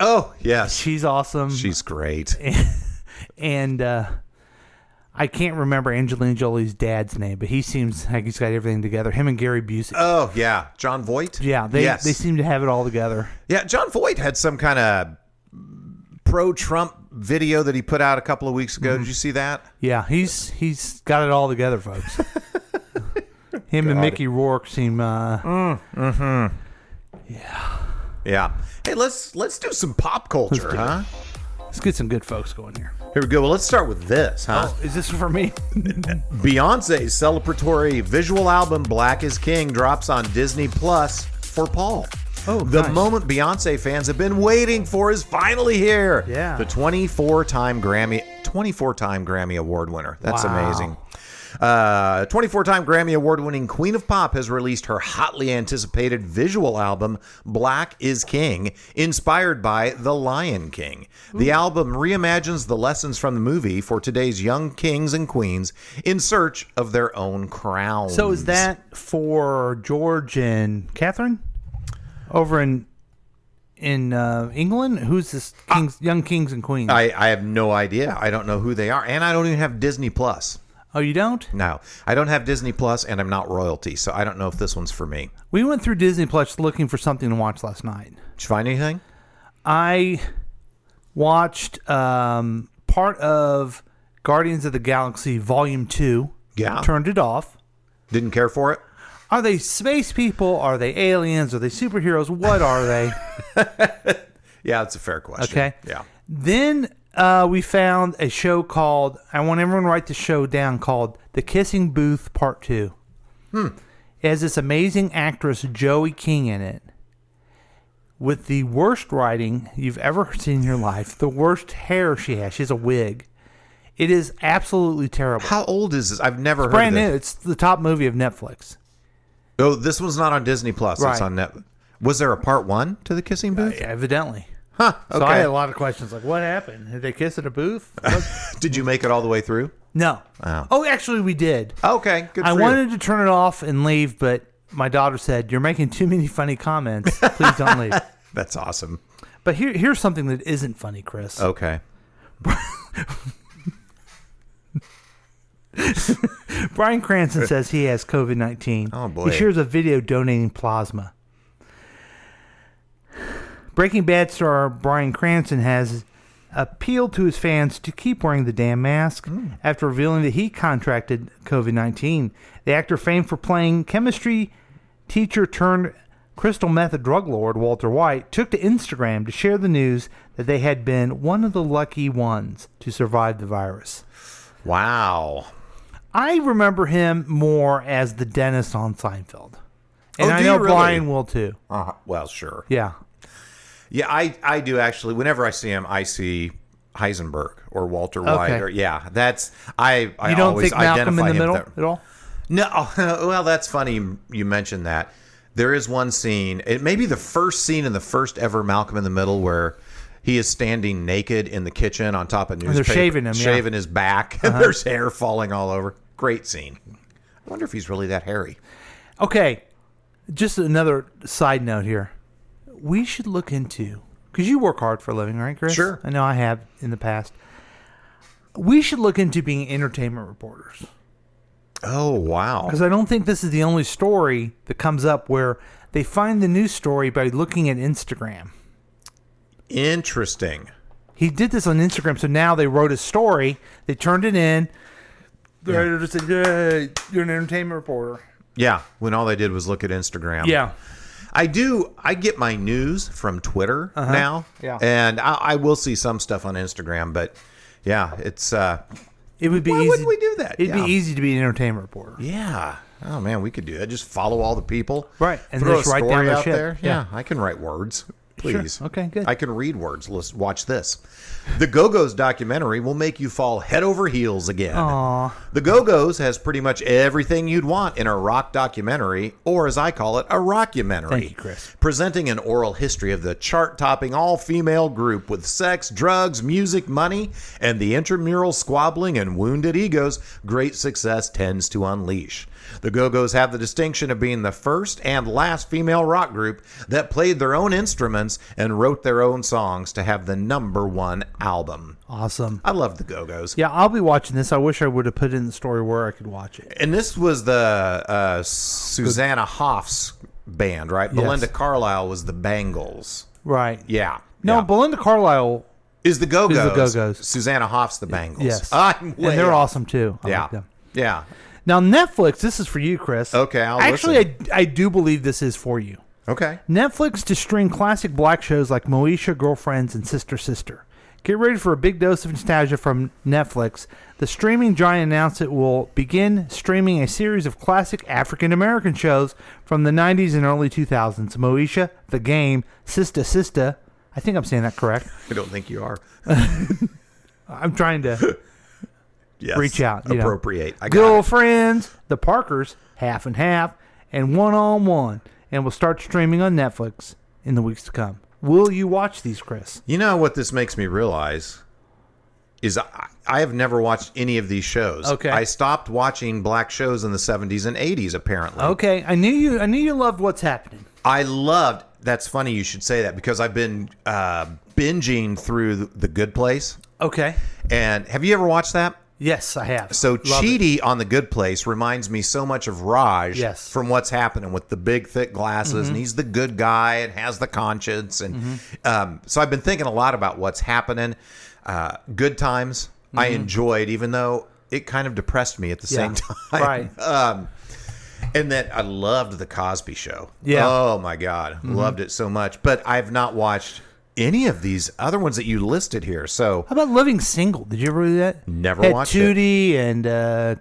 Oh, yes. She's awesome. She's great. And I can't remember Angelina Jolie's dad's name, but he seems like he's got everything together. Him and Gary Busey. Oh, yeah. John Voight? Yeah, they seem to have it all together. Yeah, John Voight had some kind of pro-Trump video that he put out a couple of weeks ago. Did you see that? Yeah, he's got it all together, folks. Him and Mickey Rourke seem. Yeah. Hey, let's do some pop culture, huh? Let's get some good folks going here. Here we go. Well, let's start with this, huh? Oh, is this for me? Beyonce's celebratory visual album Black is King drops on Disney Plus for Paul. The nice. moment Beyonce fans have been waiting for is finally here. Yeah. The 24-time Grammy Award winner. That's Wow. amazing. 24-time Grammy Award-winning Queen of Pop has released her hotly anticipated visual album, Black is King, inspired by The Lion King. The album reimagines the lessons from the movie for today's young kings and queens in search of their own crowns. So is that for George and Catherine over in England? Who's this young kings and queens? I have no idea. I don't know who they are, and I don't even have Disney Plus. Oh, you don't? No, I don't have Disney Plus, and I'm not royalty, so I don't know if this one's for me. We went through Disney Plus looking for something to watch last night. Did you find anything? I watched part of Guardians of the Galaxy Volume 2. Yeah. Turned it off. Didn't care for it? Are they space people? Are they aliens? Are they superheroes? What are they? Yeah, that's a fair question. Okay. Yeah. Then we found a show called, I want everyone to write the show down, called The Kissing Booth Part 2. It has this amazing actress, Joey King, in it, with the worst writing you've ever seen in your life, the worst hair she has. She has a wig. It is absolutely terrible. How old is this? I've never heard Brand of new. this. It's the top movie of Netflix. Oh, this one's not on Disney Plus. Right. It's on Netflix. Was there a part 1 to The Kissing Booth? Evidently. Huh. So Okay. I had a lot of questions like, what happened? Did they kiss at a booth? Did you make it all the way through? No. Oh. Actually, we did. Okay, good I for you. wanted to turn it off and leave, but my daughter said, "You're making too many funny comments. Please don't leave." That's awesome. But here's something that isn't funny, Chris. Okay. Bryan Cranston says he has COVID-19. Oh, boy. He shares a video donating plasma. Breaking Bad star Bryan Cranston has appealed to his fans to keep wearing the damn mask after revealing that he contracted COVID-19. The actor, famed for playing chemistry teacher turned crystal meth drug lord Walter White, took to Instagram to share the news that they had been one of the lucky ones to survive the virus. Wow. I remember him more as the dentist on Seinfeld. And Oh, I do know you really? Brian will too. Well, sure. Yeah. Yeah, I do actually. Whenever I see him, I see Heisenberg or Walter White. Okay. Or yeah, that's I You don't always think Malcolm in identify the him Middle with that. at all? No, well, that's funny you mentioned that. There is one scene, it may be the first scene in the first ever Malcolm in the Middle, where he is standing naked in the kitchen on top of newspaper. they're shaving him, yeah. Shaving his back, and there's hair falling all over. Great scene. I wonder if he's really that hairy. Okay. Just another side note here. We should look into, because you work hard for a living, right, Chris? Sure. I know I have in the past. We should look into being entertainment reporters. Oh, wow. Because I don't think this is the only story that comes up where they find the news story by looking at Instagram. Interesting. He did this on Instagram, so now they wrote a story, they turned it in, the editor just said, "Hey, you're an entertainment reporter." Yeah, when all they did was look at Instagram. Yeah. I get my news from Twitter now. Yeah. And I will see some stuff on Instagram, but yeah, it's It would be why easy. wouldn't we do that? It'd Yeah. be easy to be an entertainment reporter. Yeah. Oh man, we could do that. Just follow all the people. Right. And Throw just a write story down their out shit. there. Yeah. Yeah, I can write words. Please. Sure. Okay, good. I can read words. Let's watch this. The Go-Go's documentary will make you fall head over heels again. Aw. The Go-Go's has pretty much everything you'd want in a rock documentary, or as I call it, a rockumentary. Thank you, Chris. Presenting an oral history of the chart-topping all-female group with sex, drugs, music, money, and the intramural squabbling and wounded egos great success tends to unleash. The Go-Go's have the distinction of being the first and last female rock group that played their own instruments and wrote their own songs to have the #1 album. Awesome. I love the Go-Go's. Yeah, I'll be watching this. I wish I would have put it in the story where I could watch it. And this was the Susanna Hoffs band, right? Yes. Belinda Carlisle was the Bangles. Right. Yeah. No, yeah. Belinda Carlisle is the Go-Go's. Is the Go-Go's. Susanna Hoffs the Bangles. Yes. I'm way and they're off. awesome too. I Yeah. like them. Yeah. Now Netflix, this is for you, Chris. Okay, I'll Actually, listen. I do believe this is for you. Okay. Netflix to stream classic black shows like Moesha, Girlfriends, and Sister Sister. Get ready for a big dose of nostalgia from Netflix. The streaming giant announced it will begin streaming a series of classic African-American shows from the 90s and early 2000s. Moesha, The Game, Sista Sista. I think I'm saying that correct. I don't think you are. I'm trying to reach out. Appropriate. I got Girlfriends, The Parkers, Half and Half, and One on One. And will start streaming on Netflix in the weeks to come. Will you watch these, Chris? You know what this makes me realize is I have never watched any of these shows. Okay. I stopped watching black shows in the 70s and 80s, apparently. Okay, I knew you loved What's Happening. I loved. That's funny you should say that because I've been binging through The Good Place. Okay. And have you ever watched that? Yes, I have. So Love Chidi on The Good Place reminds me so much of Raj from What's Happening with the big, thick glasses, and he's the good guy and has the conscience. And so I've been thinking a lot about What's Happening. Good Times, I enjoyed, even though it kind of depressed me at the same time. Right. And then I loved The Cosby Show. Yeah. Oh, my God. Loved it so much. But I've not watched any of these other ones that you listed here. So how about Living Single? Did you ever do that? Never Had watched Tootie and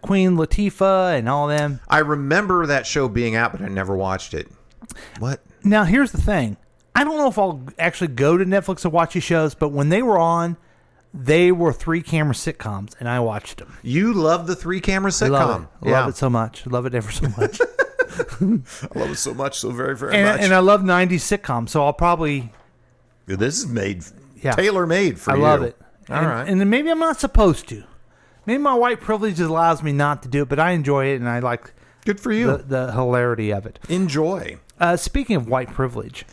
Queen Latifah and all them. I remember that show being out, but I never watched it. What? Now, here's the thing. I don't know if I'll actually go to Netflix to watch these shows, but when they were on, they were 3-camera sitcoms, and I watched them. You love the 3-camera sitcom. I love it so much. I love it ever so much. I love it so much, so very, very much. And I love 90s sitcoms, so I'll probably... This is made tailor-made for you. I love it. All right. And then maybe I'm not supposed to. Maybe my white privilege allows me not to do it, but I enjoy it, and I like good for you the hilarity of it. Enjoy. Speaking of white privilege,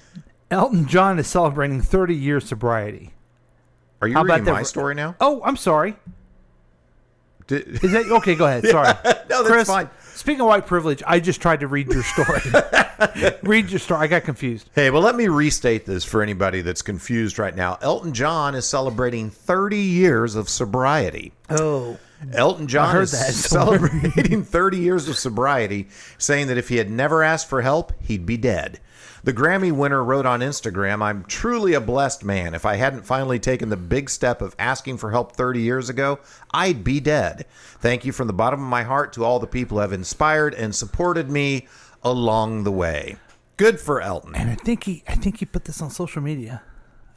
Elton John is celebrating 30 years sobriety. Are you reading my story now? Oh, I'm sorry. Is that okay? Go ahead. Sorry. No, that's Chris, fine. Speaking of white privilege, I just tried to read your story. Read your story. I got confused. Hey, well, let me restate this for anybody that's confused right now. Elton John is celebrating 30 years of sobriety. Oh. Elton John heard is that. celebrating 30 years of sobriety, saying that if he had never asked for help, he'd be dead. The Grammy winner wrote on Instagram, "I'm truly a blessed man. If I hadn't finally taken the big step of asking for help 30 years ago, I'd be dead. Thank you from the bottom of my heart to all the people who have inspired and supported me along the way." Good for Elton. And I think he put this on social media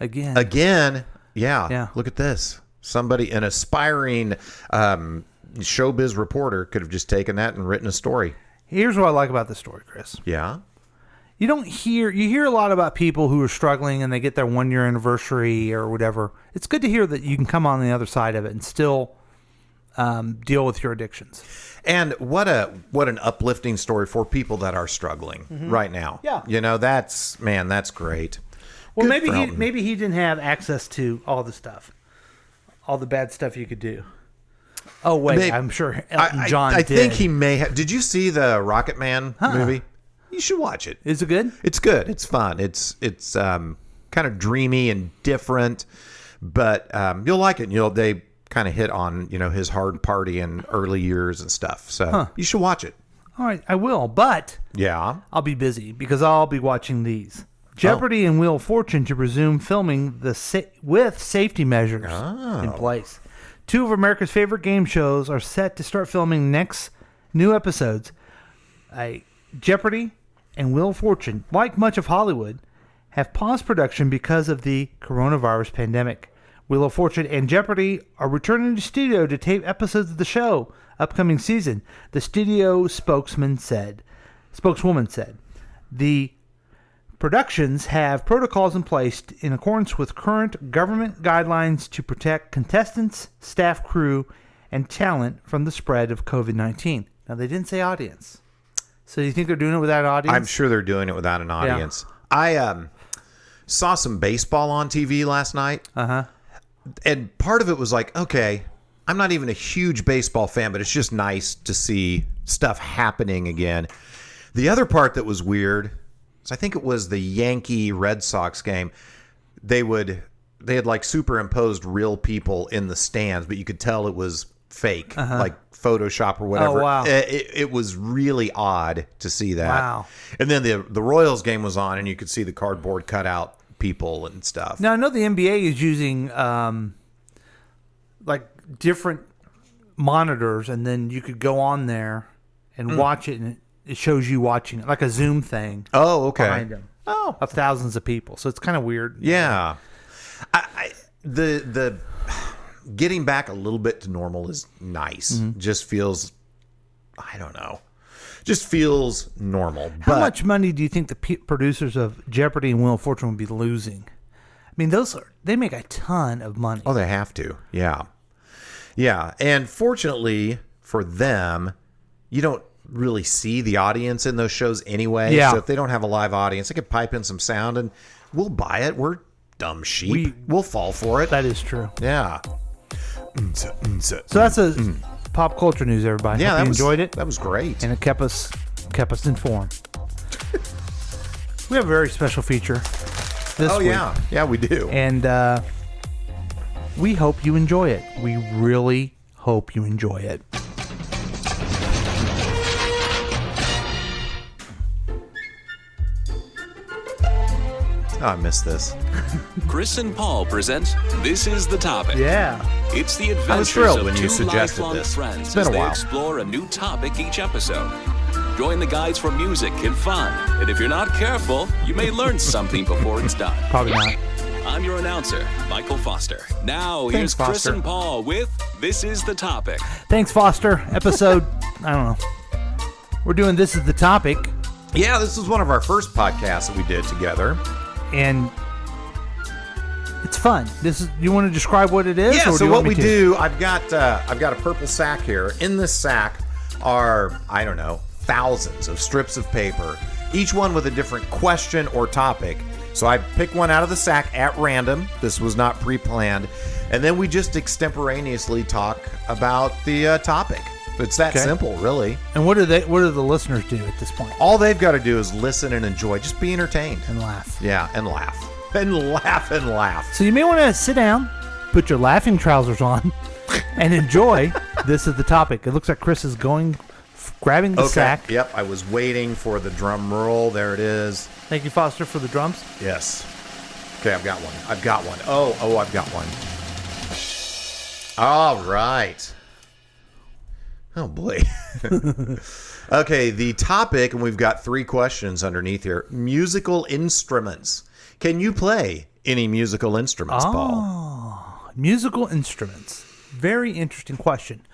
again. Yeah. Look at this. Somebody, an aspiring showbiz reporter, could have just taken that and written a story. Here's what I like about this story, Chris. Yeah. You hear a lot about people who are struggling and they get their 1-year anniversary or whatever. It's good to hear that you can come on the other side of it and still deal with your addictions. And what an uplifting story for people that are struggling right now. Yeah. You know, that's great. Well, Good maybe he didn't have access to all the stuff, all the bad stuff you could do. Oh wait, I'm sure Elton John I did. think he may have. Did you see the Rocket Man movie? You should watch it. Is it good? It's good. It's fun. It's kind of dreamy and different, but you'll like it. They kind of hit on his hard party and early years and stuff. So you should watch it. All right, I will. But yeah, I'll be busy because I'll be watching these. Jeopardy and Wheel of Fortune to resume filming with safety measures in place. 2 of America's favorite game shows are set to start filming next new episodes. Jeopardy and Wheel of Fortune, like much of Hollywood, have paused production because of the coronavirus pandemic. Wheel of Fortune and Jeopardy are returning to studio to tape episodes of the show upcoming season, the studio spokeswoman said. The productions have protocols in place in accordance with current government guidelines to protect contestants, staff, crew, and talent from the spread of COVID-19. Now, they didn't say audience. So do you think they're doing it without an audience? I'm sure they're doing it without an audience. Yeah. I saw some baseball on TV last night. And part of it was like, okay, I'm not even a huge baseball fan, but it's just nice to see stuff happening again. The other part that was weird, I think it was the Yankee Red Sox game. They had like superimposed real people in the stands, but you could tell it was fake, like Photoshop or whatever. Oh, wow. It was really odd to see that. Wow. And then the Royals game was on, and you could see the cardboard cutout people and stuff. Now, I know the NBA is using like different monitors, and then you could go on there and watch it, and it shows you watching it, like a Zoom thing. Oh, okay. Behind them. Oh, of thousands of people. So it's kind of weird. Yeah. The getting back a little bit to normal is nice. Just feels, I don't know, just feels normal. How much money do you think the producers of Jeopardy and Wheel of Fortune would be losing? I mean, they make a ton of money. Oh, they have to. Yeah. Yeah. And fortunately for them, you don't really see the audience in those shows anyway. Yeah. So if they don't have a live audience, they could pipe in some sound and we'll buy it. We're dumb sheep. We'll fall for it. That is true. Yeah. So that's a pop culture news, everybody. Yeah, Hope you was, enjoyed it. That was great. And it kept us informed. We have a very special feature this week. Yeah, we do. And we hope you enjoy it. We really hope you enjoy it. Oh, I missed this. Chris and Paul present This Is the Topic. Yeah. It's the I was adventures thrilled of when two you suggested lifelong this. friends It's been as a they while. explore a new topic each episode. Join the guides for music and fun. And if you're not careful, you may learn something before it's done. Probably not. I'm your announcer, Michael Foster. Now, Thanks, here's Chris Foster. and Paul with This Is the Topic. Thanks, Foster. Episode, I don't know. We're doing This Is the Topic. Yeah, this was one of our first podcasts that we did together. And it's fun. You want to describe what it is? Yeah, or so do you what want me we to? do, I've got a purple sack here. In this sack are, I don't know, thousands of strips of paper, each one with a different question or topic. So I pick one out of the sack at random. This was not pre-planned. And then we just extemporaneously talk about the topic. It's that simple, really. And what do the listeners do at this point? All they've got to do is listen and enjoy. Just be entertained. And laugh. Yeah, and laugh. And laugh and laugh. So you may want to sit down, put your laughing trousers on, and enjoy This Is the Topic. It looks like Chris is grabbing the sack. Yep, I was waiting for the drum roll. There it is. Thank you, Foster, for the drums. Yes. Okay, I've got one. I've got one. Oh, I've got one. All right. Oh, boy. Okay, the topic, and we've got 3 questions underneath here. Musical instruments. Can you play any musical instruments, Paul? Musical instruments. Very interesting question.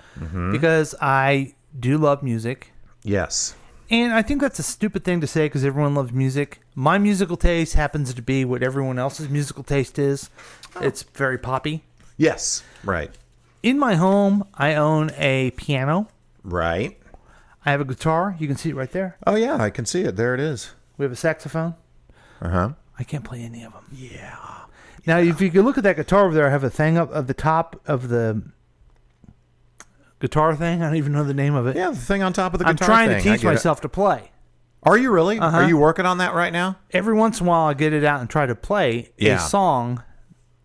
Because I do love music. Yes. And I think that's a stupid thing to say because everyone loves music. My musical taste happens to be what everyone else's musical taste is. It's very poppy. Yes, right. In my home, I own a piano. Right. I have a guitar. You can see it right there. Oh, yeah, I can see it. There it is. We have a saxophone. Uh-huh. I can't play any of them. Yeah. Now, if you could look at that guitar over there, I have a thing up at the top of the guitar thing. I don't even know the name of it. Yeah, the thing on top of the guitar I'm trying thing. to I teach get it. myself to play. Are you really? Uh-huh. Are you working on that right now? Every once in a while, I get it out and try to play a song,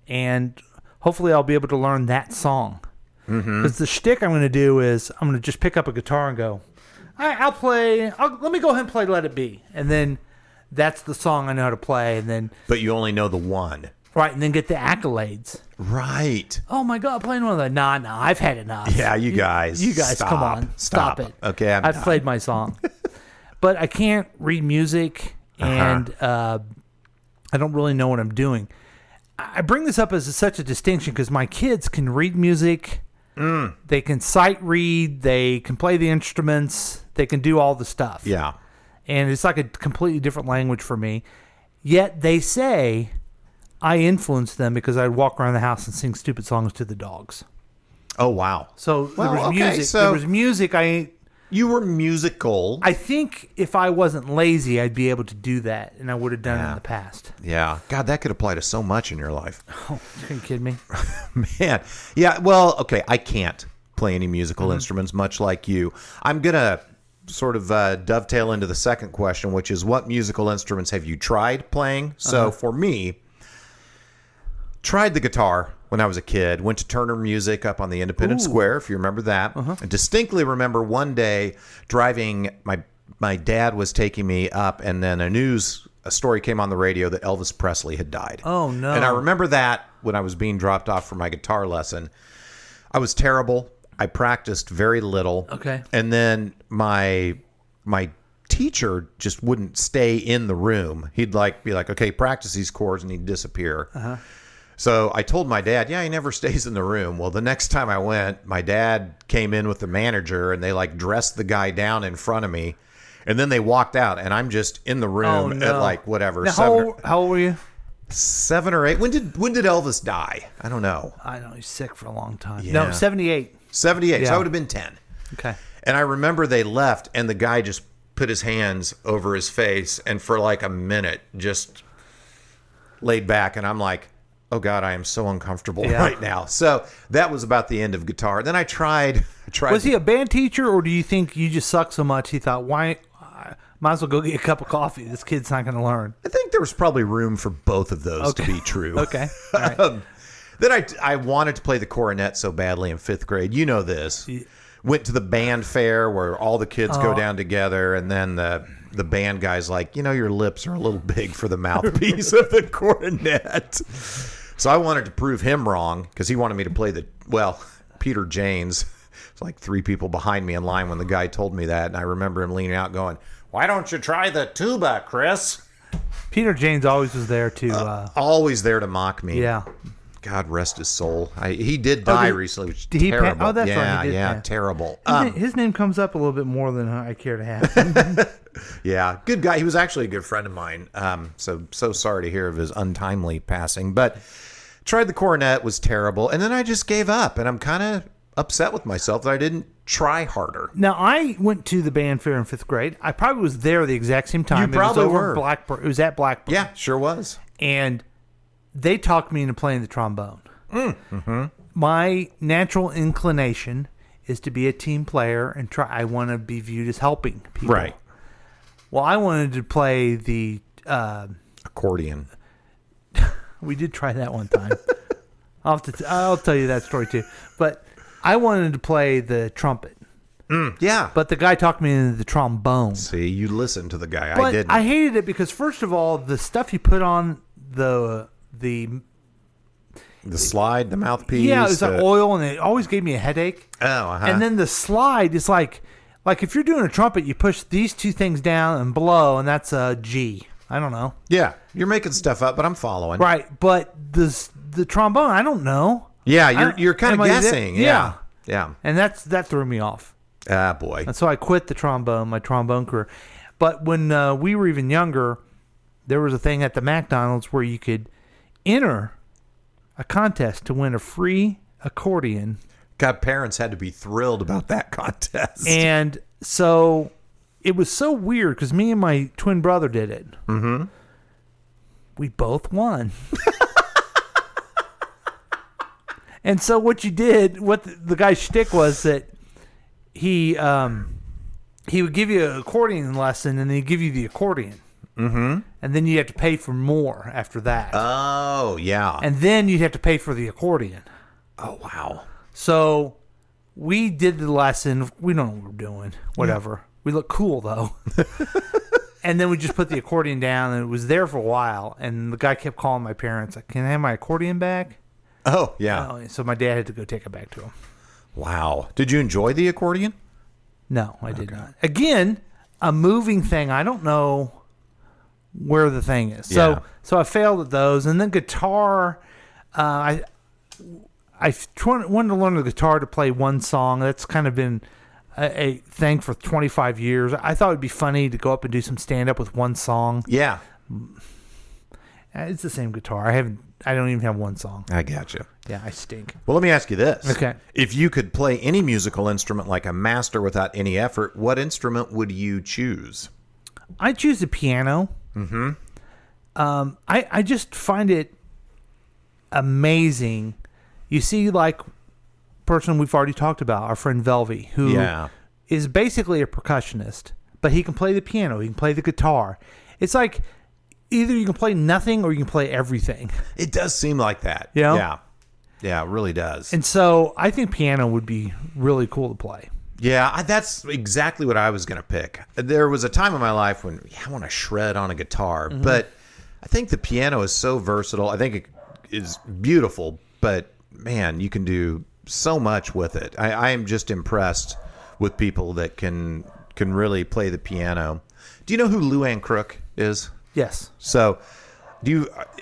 and hopefully I'll be able to learn that song. Because the shtick I'm going to do is I'm going to just pick up a guitar and go, I'll play. Let me go ahead and play Let It Be. And then that's the song I know how to play. And then But you only know the one. Right, and then get the accolades. Right. Oh my God, playing one of the nah, I've had enough. Yeah, you guys. You guys, stop. come on. Stop it. Okay, I've played my song. But I can't read music, and I don't really know what I'm doing. I bring this up as such a distinction because my kids can read music. They can sight read. They can play the instruments. They can do all the stuff. Yeah. And it's like a completely different language for me. Yet they say I influenced them because I'd walk around the house and sing stupid songs to the dogs. Oh, wow. So there was music. So there was music. You were musical. I think if I wasn't lazy, I'd be able to do that, and I would have done it in the past. Yeah. God, that could apply to so much in your life. Oh, are you kidding me? Man. Yeah, well, okay, I can't play any musical instruments, much like you. I'm going to sort of dovetail into the second question, which is what musical instruments have you tried playing? So for me, tried the guitar when I was a kid, went to Turner Music up on the Independence Square, if you remember that. I distinctly remember one day driving, my dad was taking me up, and then a story came on the radio that Elvis Presley had died. Oh, no. And I remember that when I was being dropped off for my guitar lesson. I was terrible. I practiced very little. Okay. And then my teacher just wouldn't stay in the room. He'd be like, okay, practice these chords, and he'd disappear. Uh-huh. So I told my dad, yeah, he never stays in the room. Well, the next time I went, my dad came in with the manager, and they dressed the guy down in front of me. And then they walked out, and I'm just in the room at whatever. Now, how old were you? 7 or 8. When did Elvis die? I don't know. I know he's sick for a long time. Yeah. No, 78. 78. Yeah. So I would have been 10. Okay. And I remember they left, and the guy just put his hands over his face, and for a minute just laid back, and I'm like, oh God, I am so uncomfortable right now. So that was about the end of guitar. Then I tried. Was he a band teacher, or do you think you just suck so much he thought, why? Might as well go get a cup of coffee. This kid's not going to learn. I think there was probably room for both of those to be true. Okay. All right. Then I wanted to play the cornet so badly in 5th grade. You know this. Went to the band fair where all the kids go down together, and then the band guy's like, your lips are a little big for the mouthpiece of the cornet. So I wanted to prove him wrong because he wanted me to play Peter Janes. It's like 3 people behind me in line when the guy told me that, and I remember him leaning out going, why don't you try the tuba, Chris? Peter Janes always was there to... always there to mock me. Yeah. God rest his soul. He did die recently, which is terrible. Oh, that's right. He did terrible. His name comes up a little bit more than I care to have. Yeah, good guy. He was actually a good friend of mine. So sorry to hear of his untimely passing. But tried the cornet, was terrible. And then I just gave up. And I'm kind of upset with myself that I didn't try harder. Now, I went to the band fair in 5th grade. I probably was there the exact same time. You probably were. Blackburn. It was at Blackburn. Yeah, sure was. And they talked me into playing the trombone. Mm-hmm. My natural inclination is to be a team player and try. I want to be viewed as helping people. Right. Well, I wanted to play the accordion. We did try that one time. I'll tell you that story too. But I wanted to play the trumpet. Yeah. But the guy talked me into the trombone. See, you listened to the guy. But I didn't. I hated it because, first of all, the stuff you put on the slide, the mouthpiece. Yeah, it was like oil, and it always gave me a headache. Oh, uh-huh. And then the slide is like if you're doing a trumpet, you push these 2 things down and blow, and that's a G. I don't know. Yeah, you're making stuff up, but I'm following. Right, but the trombone, I don't know. Yeah, you're kind of guessing. Yeah. And that threw me off. Ah, boy. And so I quit my trombone career. But when we were even younger, there was a thing at the McDonald's where you could enter a contest to win a free accordion. God, parents had to be thrilled about that contest. And so it was so weird because me and my twin brother did it. Mm-hmm. We both won. And so what the guy's shtick was that he would give you an accordion lesson, and then he'd give you the accordion. Mm-hmm. And then you have to pay for more after that. Oh, yeah. And then you'd have to pay for the accordion. Oh, wow. So we did the lesson. We don't know what we're doing. Whatever. Yeah. We look cool, though. And then we just put the accordion down, and it was there for a while. And the guy kept calling my parents, like, can I have my accordion back? Oh, yeah. So my dad had to go take it back to him. Wow. Did you enjoy the accordion? No, I did not. Again, a moving thing. I don't know where the thing is. Yeah. So I failed at those. And then guitar, I wanted to learn the guitar to play one song. That's kind of been a thing for 25 years. I thought it'd be funny to go up and do some stand-up with one song. Yeah. It's the same guitar. I don't even have one song. I gotcha. Yeah, I stink. Well, let me ask you this. Okay. If you could play any musical instrument like a master without any effort, what instrument would you choose? I choose the piano. Mm-hmm. I just find it amazing. You see, like, person we've already talked about, our friend Velvy, who is basically a percussionist, but he can play the piano, he can play the guitar. It's like either you can play nothing or you can play everything. It does seem like that. Yeah. Yeah, it really does. And so I think piano would be really cool to play. Yeah, that's exactly what I was going to pick. There was a time in my life when I want to shred on a guitar, but I think the piano is so versatile. I think it is beautiful, but man, you can do so much with it. I am just impressed with people that can really play the piano. Do you know who Luann Crook is? Yes. So,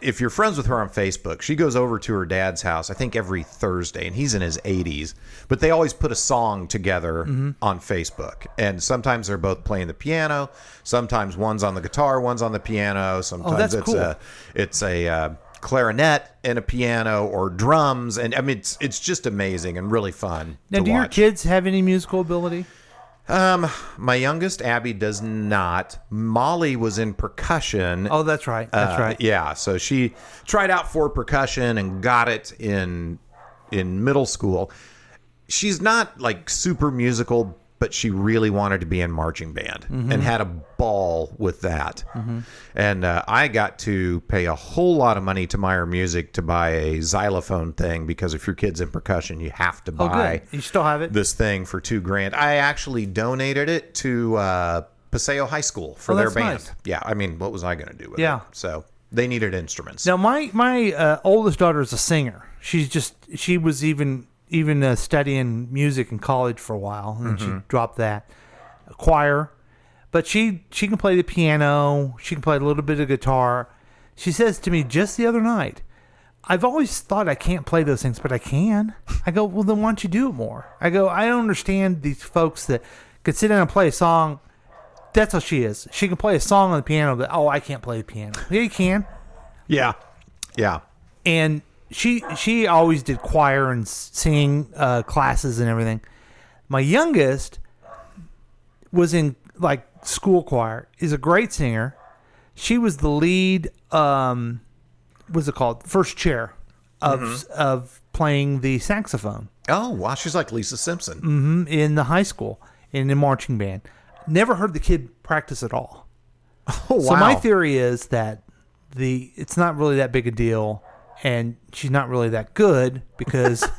if you're friends with her on Facebook, she goes over to her dad's house, I think every Thursday, and he's in his 80s, but they always put a song together on Facebook. And sometimes they're both playing the piano. Sometimes one's on the guitar, one's on the piano. Sometimes it's a clarinet and a piano, or drums. And I mean, it's just amazing and really fun. Now, do your kids have any musical ability? My youngest, Abby, does not. Molly was in percussion. Oh, that's right. That's right. Yeah, so she tried out for percussion and got it in middle school. She's not like super musical, but she really wanted to be in marching band and had a ball with that. And I got to pay a whole lot of money to Meyer Music to buy a xylophone thing, because if your kid's in percussion, you have to buy. You still have it? This thing for $2,000. I actually donated it to Paseo High School for their band. Nice. Yeah, I mean, what was I going to do with it? So they needed instruments. Now, my oldest daughter is a singer. She was even studying music in college for a while, and she dropped that. Choir. But she can play the piano. She can play a little bit of guitar. She says to me just the other night, I've always thought I can't play those things, but I can. I go, well, then why don't you do it more? I go, I don't understand these folks that could sit down and play a song. That's how she is. She can play a song on the piano, but, I can't play the piano. Yeah, you can. Yeah. And she always did choir and singing classes and everything. My youngest was in like school choir, is a great singer. She was the lead, what's it called? First chair of playing the saxophone. Oh, wow. She's like Lisa Simpson. In the high school, in the marching band. Never heard the kid practice at all. Oh, wow. So my theory is that it's not really that big a deal, and she's not really that good, because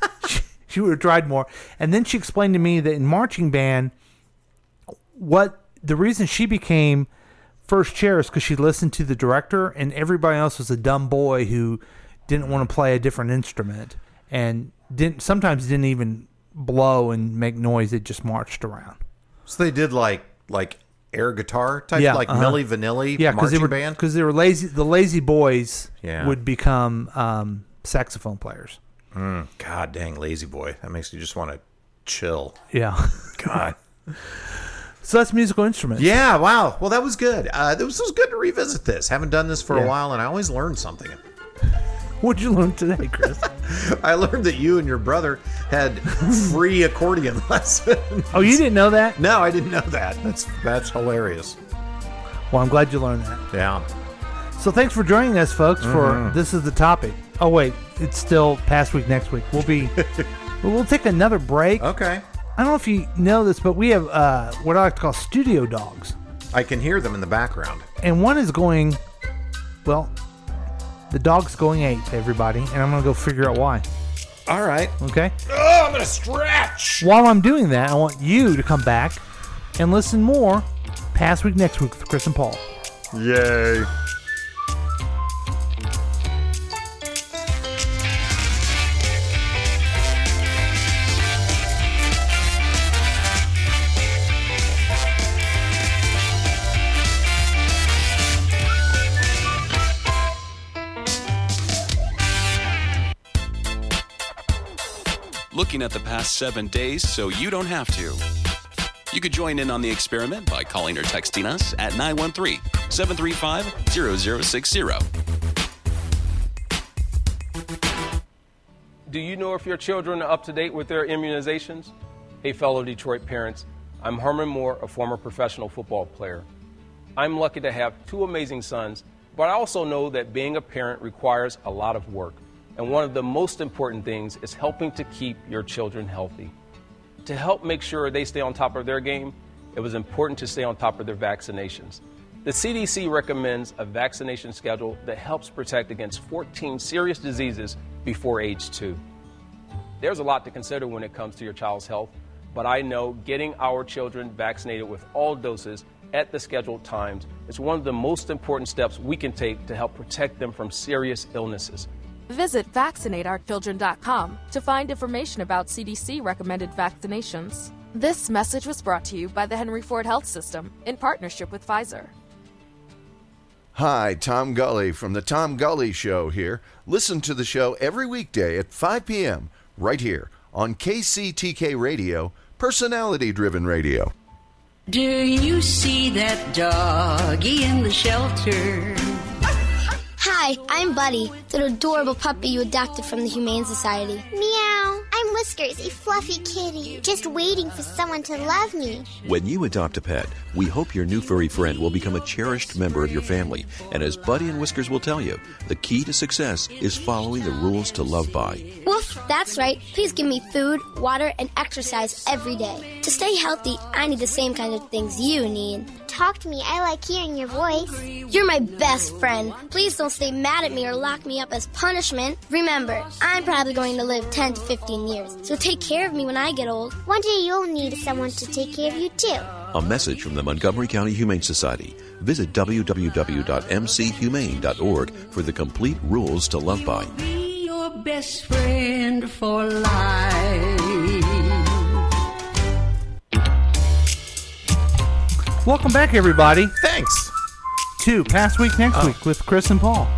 she would have tried more. And then she explained to me that in marching band, the reason she became first chair is because she listened to the director, and everybody else was a dumb boy who didn't want to play a different instrument and sometimes didn't even blow and make noise. They just marched around. So they did like air guitar type, like Milli Vanilli marching band? Because they were lazy. The lazy boys would become saxophone players. God dang, lazy boy. That makes you just want to chill. Yeah. God. So that's musical instruments. Yeah, wow. Well, that was good. This was good to revisit this. Haven't done this for a while, and I always learn something. What'd you learn today, Chris? I learned that you and your brother had free accordion lessons. Oh, you didn't know that? No, I didn't know that. That's hilarious. Well, I'm glad you learned that. Yeah. So thanks for joining us, folks, for This Is the Topic. Oh, wait. It's still past week next week. We'll take another break. Okay. I don't know if you know this, but we have what I like to call studio dogs. I can hear them in the background. And one is going, the dog's going ape, everybody, and I'm going to go figure out why. All right. Okay? Oh, I'm going to stretch. While I'm doing that, I want you to come back and listen more past week next week with Chris and Paul. Yay. Looking at the past 7 days so you don't have to. You could join in on the experiment by calling or texting us at 913-735-0060. Do you know if your children are up to date with their immunizations? Hey, fellow Detroit parents, I'm Herman Moore, a former professional football player. I'm lucky to have two amazing sons, but I also know that being a parent requires a lot of work. And one of the most important things is helping to keep your children healthy. To help make sure they stay on top of their game, it was important to stay on top of their vaccinations. The CDC recommends a vaccination schedule that helps protect against 14 serious diseases before age 2. There's a lot to consider when it comes to your child's health, but I know getting our children vaccinated with all doses at the scheduled times is one of the most important steps we can take to help protect them from serious illnesses. Visit vaccinateourchildren.com to find information about CDC-recommended vaccinations. This message was brought to you by the Henry Ford Health System in partnership with Pfizer. Hi, Tom Gully from The Tom Gully Show here. Listen to the show every weekday at 5 p.m. right here on KCTK Radio, personality-driven radio. Do you see that doggy in the shelter? Hi, I'm Buddy, the adorable puppy you adopted from the Humane Society. Meow. I'm Whiskers, a fluffy kitty, just waiting for someone to love me. When you adopt a pet, we hope your new furry friend will become a cherished member of your family. And as Buddy and Whiskers will tell you, the key to success is following the rules to love by. Woof, that's right. Please give me food, water, and exercise every day. To stay healthy, I need the same kind of things you need. Talk to me. I like hearing your voice. You're my best friend. Please don't stay mad at me or lock me up as punishment. Remember, I'm probably going to live 10 to 15 years, so take care of me when I get old. One day you'll need someone to take care of you, too. A message from the Montgomery County Humane Society. Visit www.mchumane.org for the complete rules to love by. Be your best friend for life. Welcome back, everybody. Thanks. To Past Week, Next Week with Chris and Paul.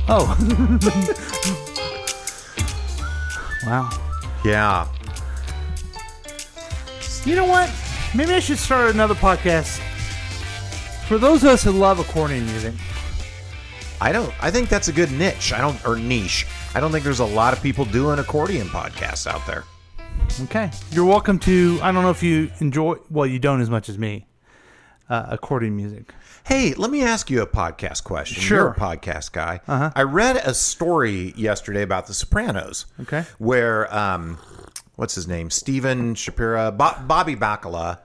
Oh. Wow. Yeah. You know what? Maybe I should start another podcast for those of us who love accordion music. I think that's a good niche. Niche. I don't think there's a lot of people doing accordion podcasts out there. Okay. You're welcome to, I don't know if you enjoy, well, you don't as much as me, accordion music. Hey, let me ask you a podcast question. Sure. You're a podcast guy. Uh-huh. I read a story yesterday about The Sopranos. Okay. Where, what's his name? Steven Shapiro, Bobby Bacala,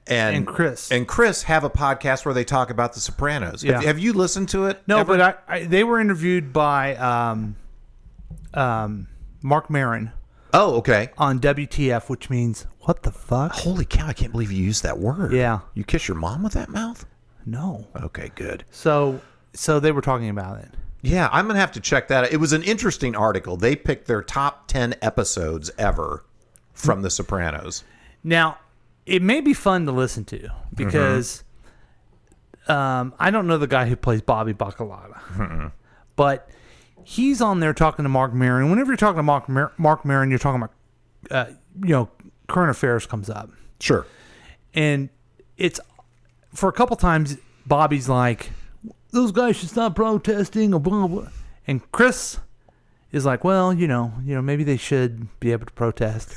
and Chris have a podcast where they talk about The Sopranos. Yeah. Have you listened to it? No, ever? but they were interviewed by Mark Maron. Oh, okay. On WTF, which means, what the fuck? Holy cow, I can't believe you used that word. Yeah. You kiss your mom with that mouth? No. Okay, good. So they were talking about it. Yeah, I'm going to have to check that out. It was an interesting article. They picked their top 10 episodes ever from The Sopranos. Now, it may be fun to listen to because I don't know the guy who plays Bobby Bacala, but he's on there talking to Mark Maron. Whenever you're talking to Mark Maron, you're talking about, current affairs comes up. Sure. And it's, for a couple times, Bobby's like, those guys should stop protesting, or blah, blah. And Chris is like, well, maybe they should be able to protest.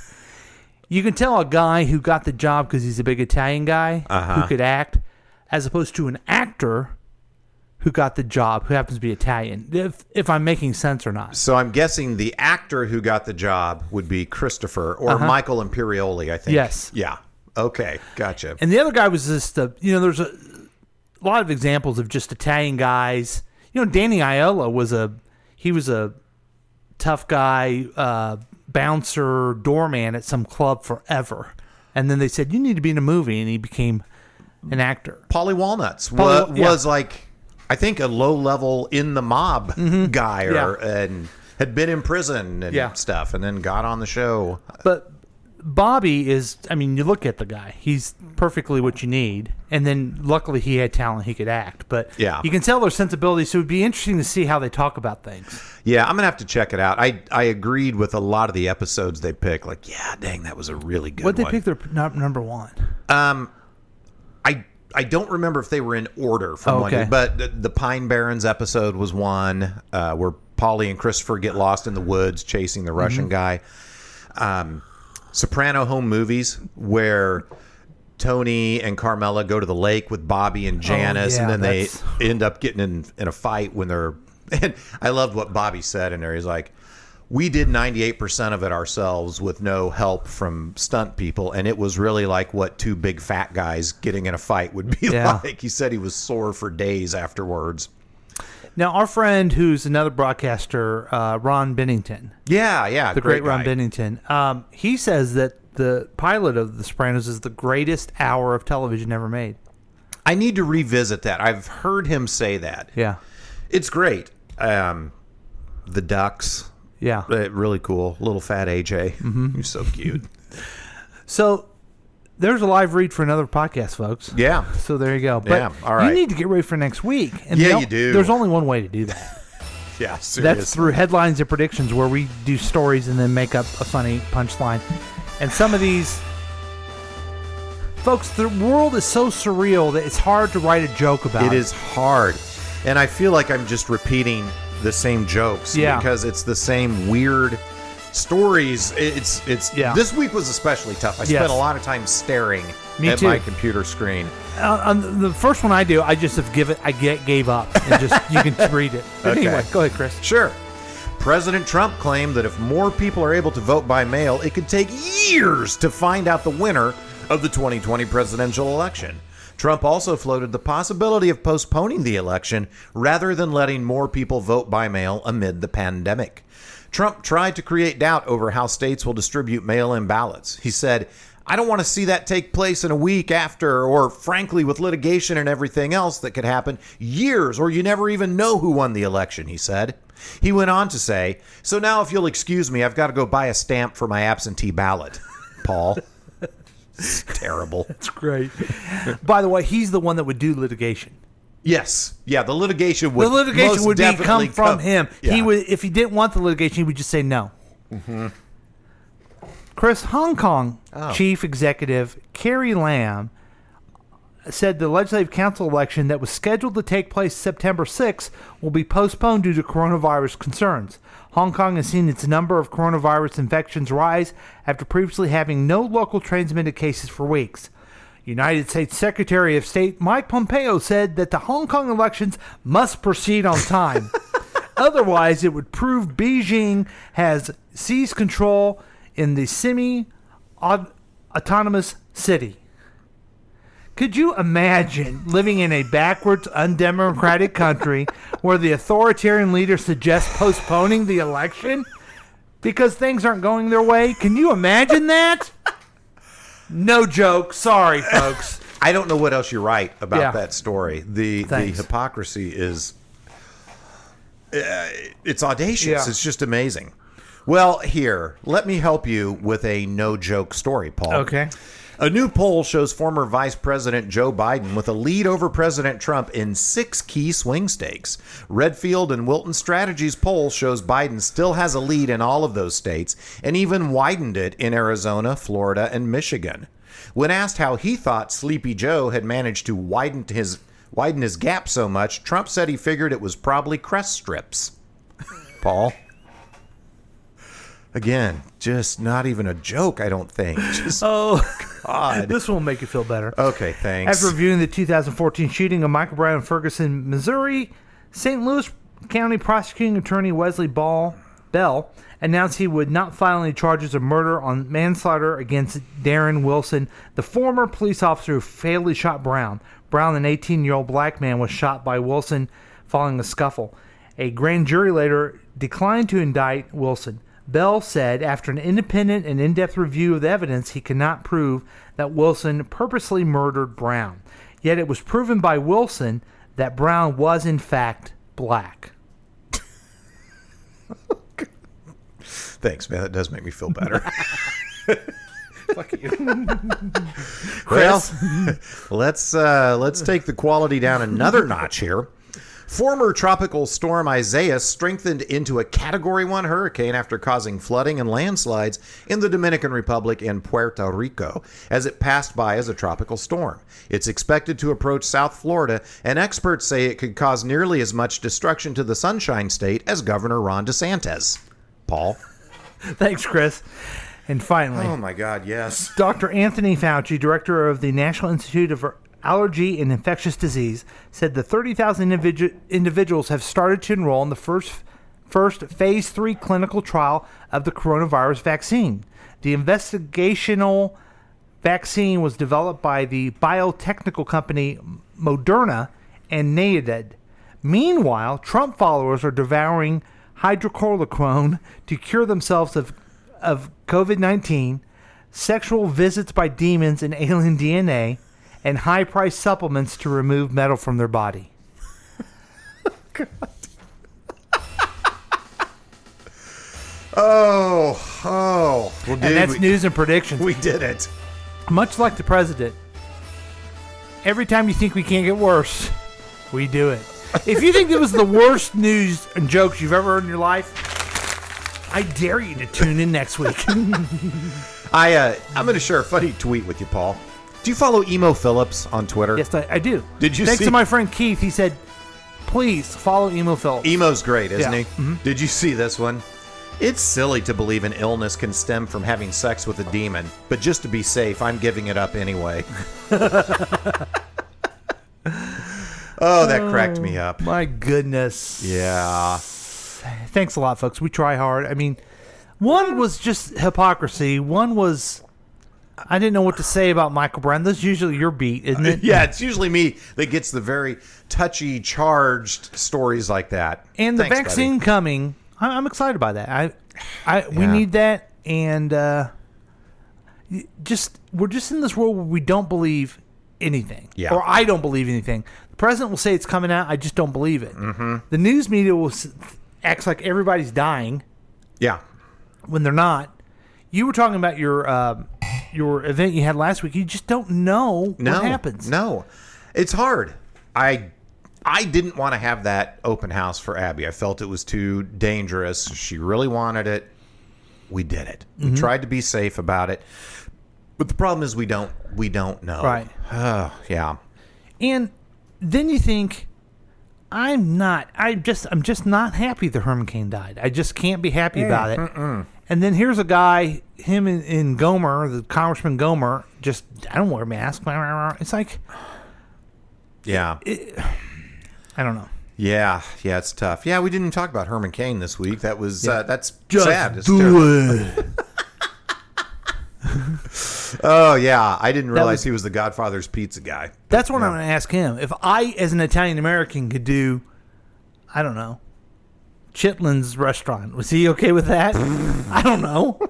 You can tell a guy who got the job because he's a big Italian guy who could act, as opposed to an actor who got the job who happens to be Italian, if I'm making sense or not. So I'm guessing the actor who got the job would be Christopher or Michael Imperioli, I think. Yes. Yeah. Okay. Gotcha. And the other guy was just, there's a lot of examples of just Italian guys. Danny Aiello was a tough guy, bouncer, doorman at some club forever. And then they said, you need to be in a movie. And he became an actor. Paulie Walnuts was like, I think, a low-level in the mob guy and had been in prison and stuff and then got on the show. But Bobby is, you look at the guy. He's perfectly what you need. And then luckily he had talent. He could act. But you can tell their sensibilities. So it would be interesting to see how they talk about things. Yeah, I'm going to have to check it out. I agreed with a lot of the episodes they picked. Like, yeah, dang, that was a really good one. What did they pick their number one? I don't remember if they were in order from one to, but the Pine Barrens episode was one where Paulie and Christopher get lost in the woods chasing the Russian guy. Soprano home movies where Tony and Carmela go to the lake with Bobby and Janice, and then they end up getting in a fight when they're. And I loved what Bobby said in there. He's like, we did 98% of it ourselves with no help from stunt people, and it was really like what two big fat guys getting in a fight would be like. He said he was sore for days afterwards. Now, our friend who's another broadcaster, Ron Bennington. Yeah, the great Ron Bennington. He says that the pilot of The Sopranos is the greatest hour of television ever made. I need to revisit that. I've heard him say that. Yeah. It's great. the ducks. Yeah. Really cool. Little fat AJ. Mhm. He's so cute. So there's a live read for another podcast, folks. Yeah. So there you go. But Yeah, all right. you need to get ready for next week. Yeah, you do. There's only one way to do that. Yeah, seriously. That's through headlines and predictions, where we do stories and then make up a funny punchline. And some of these, folks, the world is so surreal that it's hard to write a joke about it. It is hard. And I feel like I'm just repeating the same jokes because it's the same weird stories. It's This week was especially tough. I spent a lot of time staring at my computer screen. On the first one I do, I just gave up and just you can read it. But anyway, go ahead, Chris. Sure. President Trump claimed that if more people are able to vote by mail, it could take years to find out the winner of the 2020 presidential election. Trump also floated the possibility of postponing the election rather than letting more people vote by mail amid the pandemic. Trump tried to create doubt over how states will distribute mail-in ballots. He said, "I don't want to see that take place in a week after, or frankly, with litigation and everything else that could happen, years, or you never even know who won the election," he said. He went on to say, "So now if you'll excuse me, I've got to go buy a stamp for my absentee ballot." Paul. It's terrible. That's great. By the way, he's the one that would do litigation. Yes. Yeah, the litigation would come from him. Yeah. He would, if he didn't want the litigation, he would just say no. Mm-hmm. Chris, Hong Kong Oh. Chief Executive Carrie Lam said the Legislative Council election that was scheduled to take place September 6th will be postponed due to coronavirus concerns. Hong Kong has seen its number of coronavirus infections rise after previously having no local transmitted cases for weeks. United States Secretary of State Mike Pompeo said that the Hong Kong elections must proceed on time. Otherwise, it would prove Beijing has seized control in the semi-autonomous city. Could you imagine living in a backwards, undemocratic country where the authoritarian leader suggests postponing the election because things aren't going their way? Can you imagine that? No joke. Sorry, folks. I don't know what else you write about Yeah. that story. The hypocrisy is it's audacious. Yeah. It's just amazing. Well, here, let me help you with a no-joke story, Paul. Okay. A new poll shows former Vice President Joe Biden with a lead over President Trump in 6 key swing states. Redfield and Wilton Strategies poll shows Biden still has a lead in all of those states and even widened it in Arizona, Florida, and Michigan. When asked how he thought Sleepy Joe had managed to widen his gap so much, Trump said he figured it was probably crest strips. Paul? Again, just not even a joke, I don't think. Just, God. This will make you feel better. Okay, thanks. After reviewing the 2014 shooting of Michael Brown in Ferguson, Missouri, St. Louis County Prosecuting Attorney Wesley Bell announced he would not file any charges of murder on manslaughter against Darren Wilson, the former police officer who fatally shot Brown. Brown, an 18-year-old black man, was shot by Wilson following a scuffle. A grand jury later declined to indict Wilson. Bell said after an independent and in-depth review of the evidence, he could not prove that Wilson purposely murdered Brown. Yet it was proven by Wilson that Brown was in fact black. Thanks, man. That does make me feel better. Fuck you. Well, let's take the quality down another notch here. Former tropical storm Isaias strengthened into a Category 1 hurricane after causing flooding and landslides in the Dominican Republic and Puerto Rico as it passed by as a tropical storm. It's expected to approach South Florida, and experts say it could cause nearly as much destruction to the Sunshine State as Governor Ron DeSantis. Paul? Thanks, Chris. And finally, Oh my God, yes. Dr. Anthony Fauci, director of the National Institute of Allergy and Infectious Disease, said the 30,000 individuals have started to enroll in the first phase 3 clinical trial of the coronavirus vaccine. The investigational vaccine was developed by the biotechnical company Moderna and Naiad. Meanwhile, Trump followers are devouring hydrochloroquine to cure themselves of COVID-19, sexual visits by demons and alien DNA, and high-priced supplements to remove metal from their body. Oh. Well, And dude, that's news and predictions. We did it. Much like the president, every time you think we can't get worse, we do it. If you think it was the worst news and jokes you've ever heard in your life, I dare you to tune in next week. I'm going to share a funny tweet with you, Paul. Do you follow Emo Phillips on Twitter? Yes, I do. Did you Thanks see? to my friend Keith, he said, please follow Emo Phillips. Emo's great, isn't Yeah. he? Mhm. Did you see this one? It's silly to believe an illness can stem from having sex with a demon, but just to be safe, I'm giving it up anyway. Oh, that cracked me up. My goodness. Yeah. Thanks a lot, folks. We try hard. I mean, one was just hypocrisy. One was, I didn't know what to say about Michael Brown. That's usually your beat, isn't it? Yeah, it's usually me that gets the very touchy, charged stories like that. And the Thanks, vaccine buddy. coming, I'm excited by that. We Yeah. need that, and we're just in this world where we don't believe anything, Yeah. or I don't believe anything. The president will say it's coming out. I just don't believe it. Mm-hmm. The news media will acts like everybody's dying. Yeah. When they're not. You were talking about your event you had last week. You just don't know what happens. No, it's hard. I didn't want to have that open house for Abby. I felt it was too dangerous. She really wanted it. We did it. Mhm. We tried to be safe about it, but the problem is we don't know. Right. Yeah. And then you think, I'm just not happy that Herman Cain died. I just can't be happy about it. And then here's a guy, him in Gomer, the Congressman Gomer, just, I don't wear a mask. It's like, Yeah. I don't know. Yeah, it's tough. Yeah, we didn't talk about Herman Cain this week. That was that's Just sad. It's do terrible. it. Oh yeah, I didn't realize he was the Godfather's pizza guy. That's what I'm going to ask him. If I, as an Italian American, could do, I don't know, Chitlin's restaurant, was he okay with that? I don't know.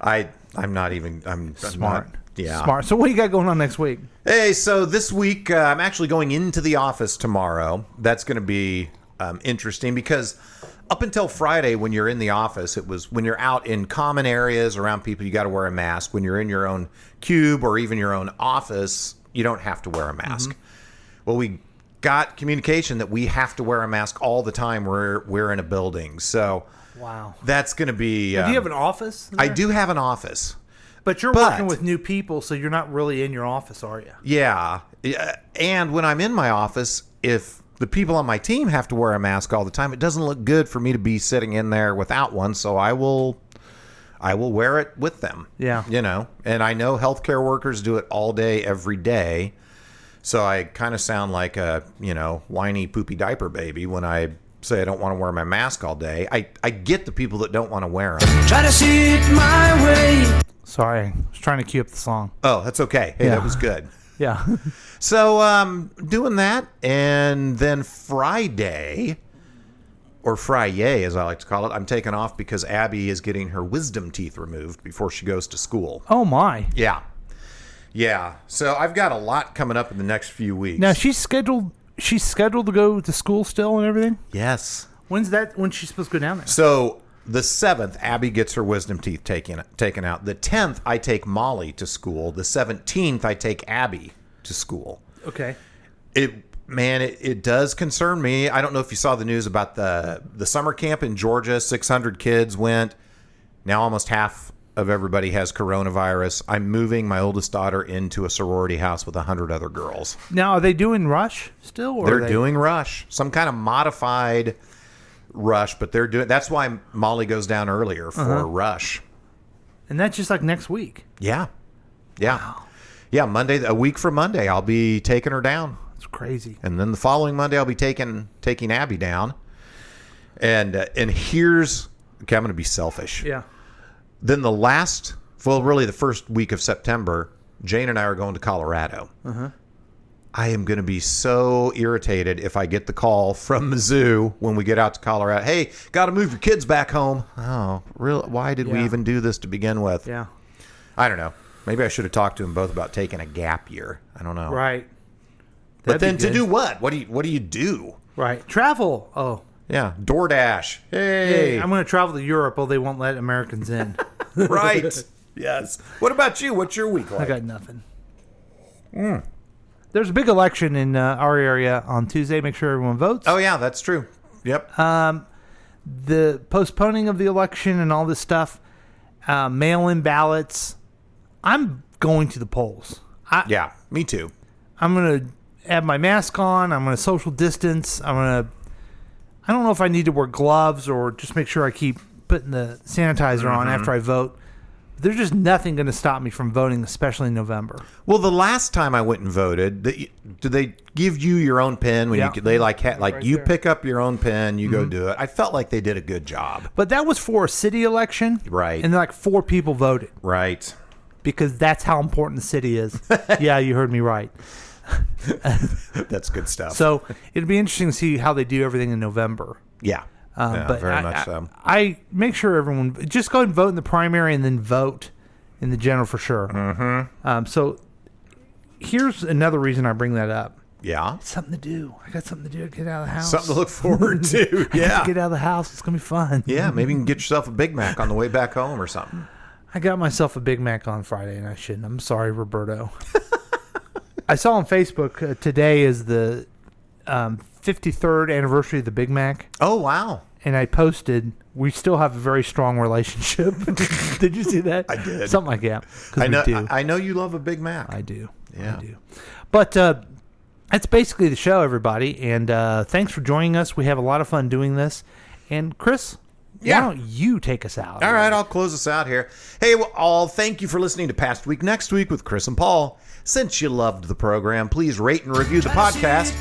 I'm not even. I'm Smart. not- yeah. Smart. So what do you got going on next week? Hey, so this week I'm actually going into the office tomorrow. That's going to be interesting because up until Friday, when you're in the office, it was when you're out in common areas around people, you got to wear a mask. When you're in your own cube or even your own office, you don't have to wear a mask. Well, we got communication that we have to wear a mask all the time. We're in a building, so Wow. that's going to be. Do you have an office I there? do have an office. But you're working with new people, so you're not really in your office, are you? Yeah. And when I'm in my office, if the people on my team have to wear a mask all the time, it doesn't look good for me to be sitting in there without one. So I will wear it with them. Yeah. You know, and I know healthcare workers do it all day, every day. So I kind of sound like a, whiny poopy diaper baby when I say I don't want to wear my mask all day. I get the people that don't want to wear them. Try to see it my way. Sorry, I was trying to cue up the song. Oh, that's okay. Hey, Yeah. that was good. Yeah. So, doing that, and then Friday, or Friday as I like to call it, I'm taking off because Abby is getting her wisdom teeth removed before she goes to school. Oh, my. Yeah. So I've got a lot coming up in the next few weeks. Now, she's scheduled to go to school still and everything? Yes. When's she's supposed to go down there? So the 7th, Abby gets her wisdom teeth taken out. The 10th, I take Molly to school. The 17th, I take Abby to school. Okay. It does concern me. I don't know if you saw the news about the summer camp in Georgia. 600 kids went. Now almost half of everybody has coronavirus. I'm moving my oldest daughter into a sorority house with 100 other girls. Now, are they doing Rush still? Or They're doing Rush. Some kind of modified Rush, but they're doing. That's why Molly goes down earlier for Rush. And that's just like next week. Yeah. Yeah, Monday, a week from Monday, I'll be taking her down. That's crazy. And then the following Monday, I'll be taking Abby down. And here's, okay, I'm going to be selfish. Yeah. Then really the first week of September, Jane and I are going to Colorado. I am going to be so irritated if I get the call from Mizzou when we get out to Colorado. Hey, got to move your kids back home. Oh, really? Why did we even do this to begin with? Yeah. I don't know. Maybe I should have talked to them both about taking a gap year. I don't know. Right. But That'd then be to good. do what? What do you do? Right. Travel. Oh, Yeah. DoorDash. Hey. I'm going to travel to Europe, or they won't let Americans in. Right. Yes. What about you? What's your week like? I got nothing. There's a big election in our area on Tuesday. Make sure everyone votes. Oh, yeah, that's true. Yep. The postponing of the election and all this stuff, mail-in ballots. I'm going to the polls. Yeah, me too. I'm going to have my mask on. I'm going to social distance. I don't know if I need to wear gloves or just make sure I keep putting the sanitizer on after I vote. There's just nothing going to stop me from voting, especially in November. Well, the last time I went and voted, did they give you your own pen when you pick up your own pen, you go do it? I felt like they did a good job. But that was for a city election, right? And like 4 people voted, right? Because that's how important the city is. Yeah, you heard me right. That's good stuff. So it'd be interesting to see how they do everything in November. Yeah. But very much so. I make sure everyone just go ahead and vote in the primary and then vote in the general for sure. Mm-hmm. So here's another reason I bring that up. Yeah. It's something to do. I got something to do to get out of the house. Something to look forward to. I Yeah. have to get out of the house. It's going to be fun. Yeah, maybe you can get yourself a Big Mac on the way back home or something. I got myself a Big Mac on Friday and I shouldn't. I'm sorry, Roberto. I saw on Facebook today is the 53rd anniversary of the Big Mac. Oh, wow. And I posted, we still have a very strong relationship. Did you see that? I did. Something like that. I know you love a Big Mac. I do. Yeah. I do. But that's basically the show, everybody. And thanks for joining us. We have a lot of fun doing this. And Chris, why don't you take us out? All right, I'll close us out here. Hey, well, all thank you for listening to Past Week Next Week with Chris and Paul. Since you loved the program, please rate and review the podcast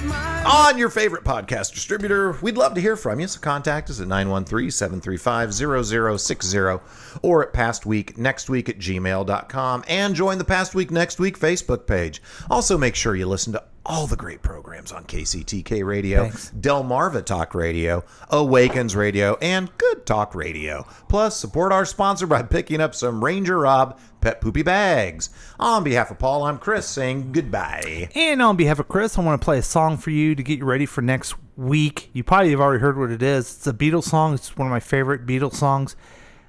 on your favorite podcast distributor. We'd love to hear from you, so contact us at 913-735-0060 or at pastweeknextweek@gmail.com and join the Past Week Next Week Facebook page. Also, make sure you listen to all the great programs on KCTK Radio, Delmarva Talk Radio, Awakens Radio, and Good Talk Radio. Plus, support our sponsor by picking up some Ranger Rob Pet Poopy Bags. On behalf of Paul, I'm Chris saying goodbye. And on behalf of Chris, I want to play a song for you to get you ready for next week. You probably have already heard what it is. It's a Beatles song. It's one of my favorite Beatles songs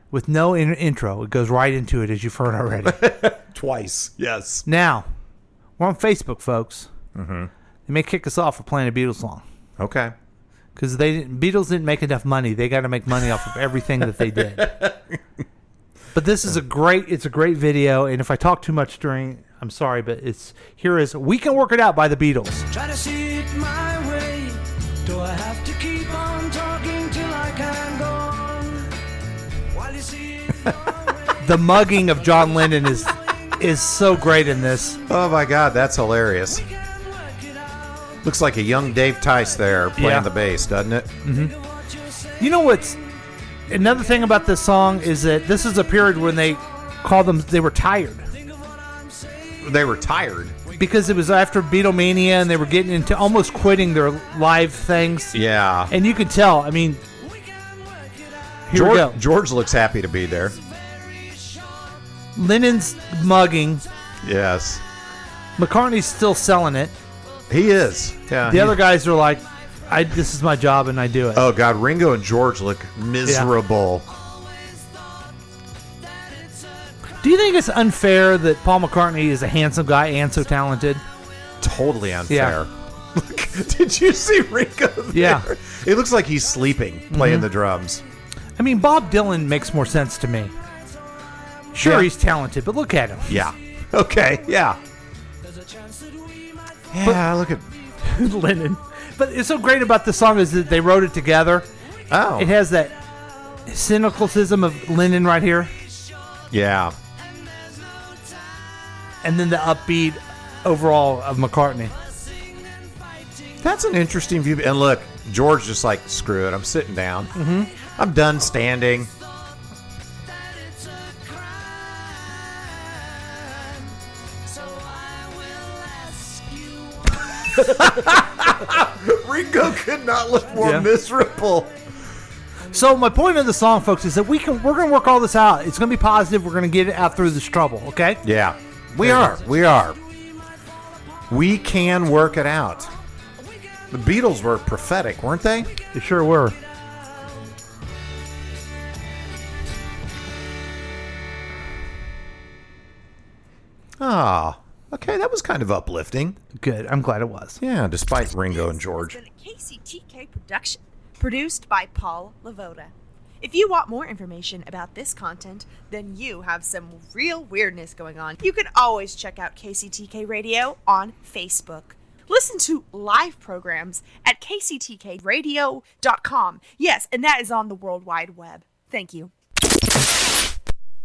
with no intro. It goes right into it, as you've heard already. Twice, yes. Now, we're on Facebook, folks. Mm-hmm. They may kick us off for playing a Beatles song. Okay. Because Beatles didn't make enough money. They got to make money off of everything that they did. But this is a great video, and if I talk too much during, I'm sorry, but here is We Can Work It Out by the Beatles. Try to see it my way. Do I have to keep on talking till I can go on? While you see it your way. The mugging of John Lennon is so great in this. Oh my God, that's hilarious. Looks like a young Dave Tice there playing the bass, doesn't it? Mm-hmm. You know what's another thing about this song is that this is a period when they were tired. They were tired? Because it was after Beatlemania and they were getting into almost quitting their live things. Yeah. And you could tell, I mean, here we go. George looks happy to be there. Lennon's mugging. Yes. McCartney's still selling it. He is. Yeah. The other guys are like, this is my job and I do it. Oh, God. Ringo and George look miserable. Yeah. Do you think it's unfair that Paul McCartney is a handsome guy and so talented? Totally unfair. Yeah. Look, did you see Ringo there? Yeah. It looks like he's sleeping, playing the drums. I mean, Bob Dylan makes more sense to me. Sure, he's talented, but look at him. Yeah. Okay, yeah. Yeah, look at Lennon. But it's so great about this song is that they wrote it together. Oh. It has that cynicalism of Lennon right here. Yeah. And then the upbeat overall of McCartney. That's an interesting view. And look, George just like, screw it, I'm sitting down. Mm-hmm. I'm done standing. Ringo could not look more miserable. So my point of the song, folks, is that we're going to work all this out. It's going to be positive. We're going to get it out through this trouble, okay? Yeah. We are. We can work it out. The Beatles were prophetic, weren't they? They sure were. Ah, okay, that was kind of uplifting. Good, I'm glad it was. Yeah, despite Ringo and George. It's a KCTK production, produced by Paul Lavoda. If you want more information about this content, then you have some real weirdness going on. You can always check out KCTK Radio on Facebook. Listen to live programs at kctkradio.com. Yes, and that is on the World Wide Web. Thank you.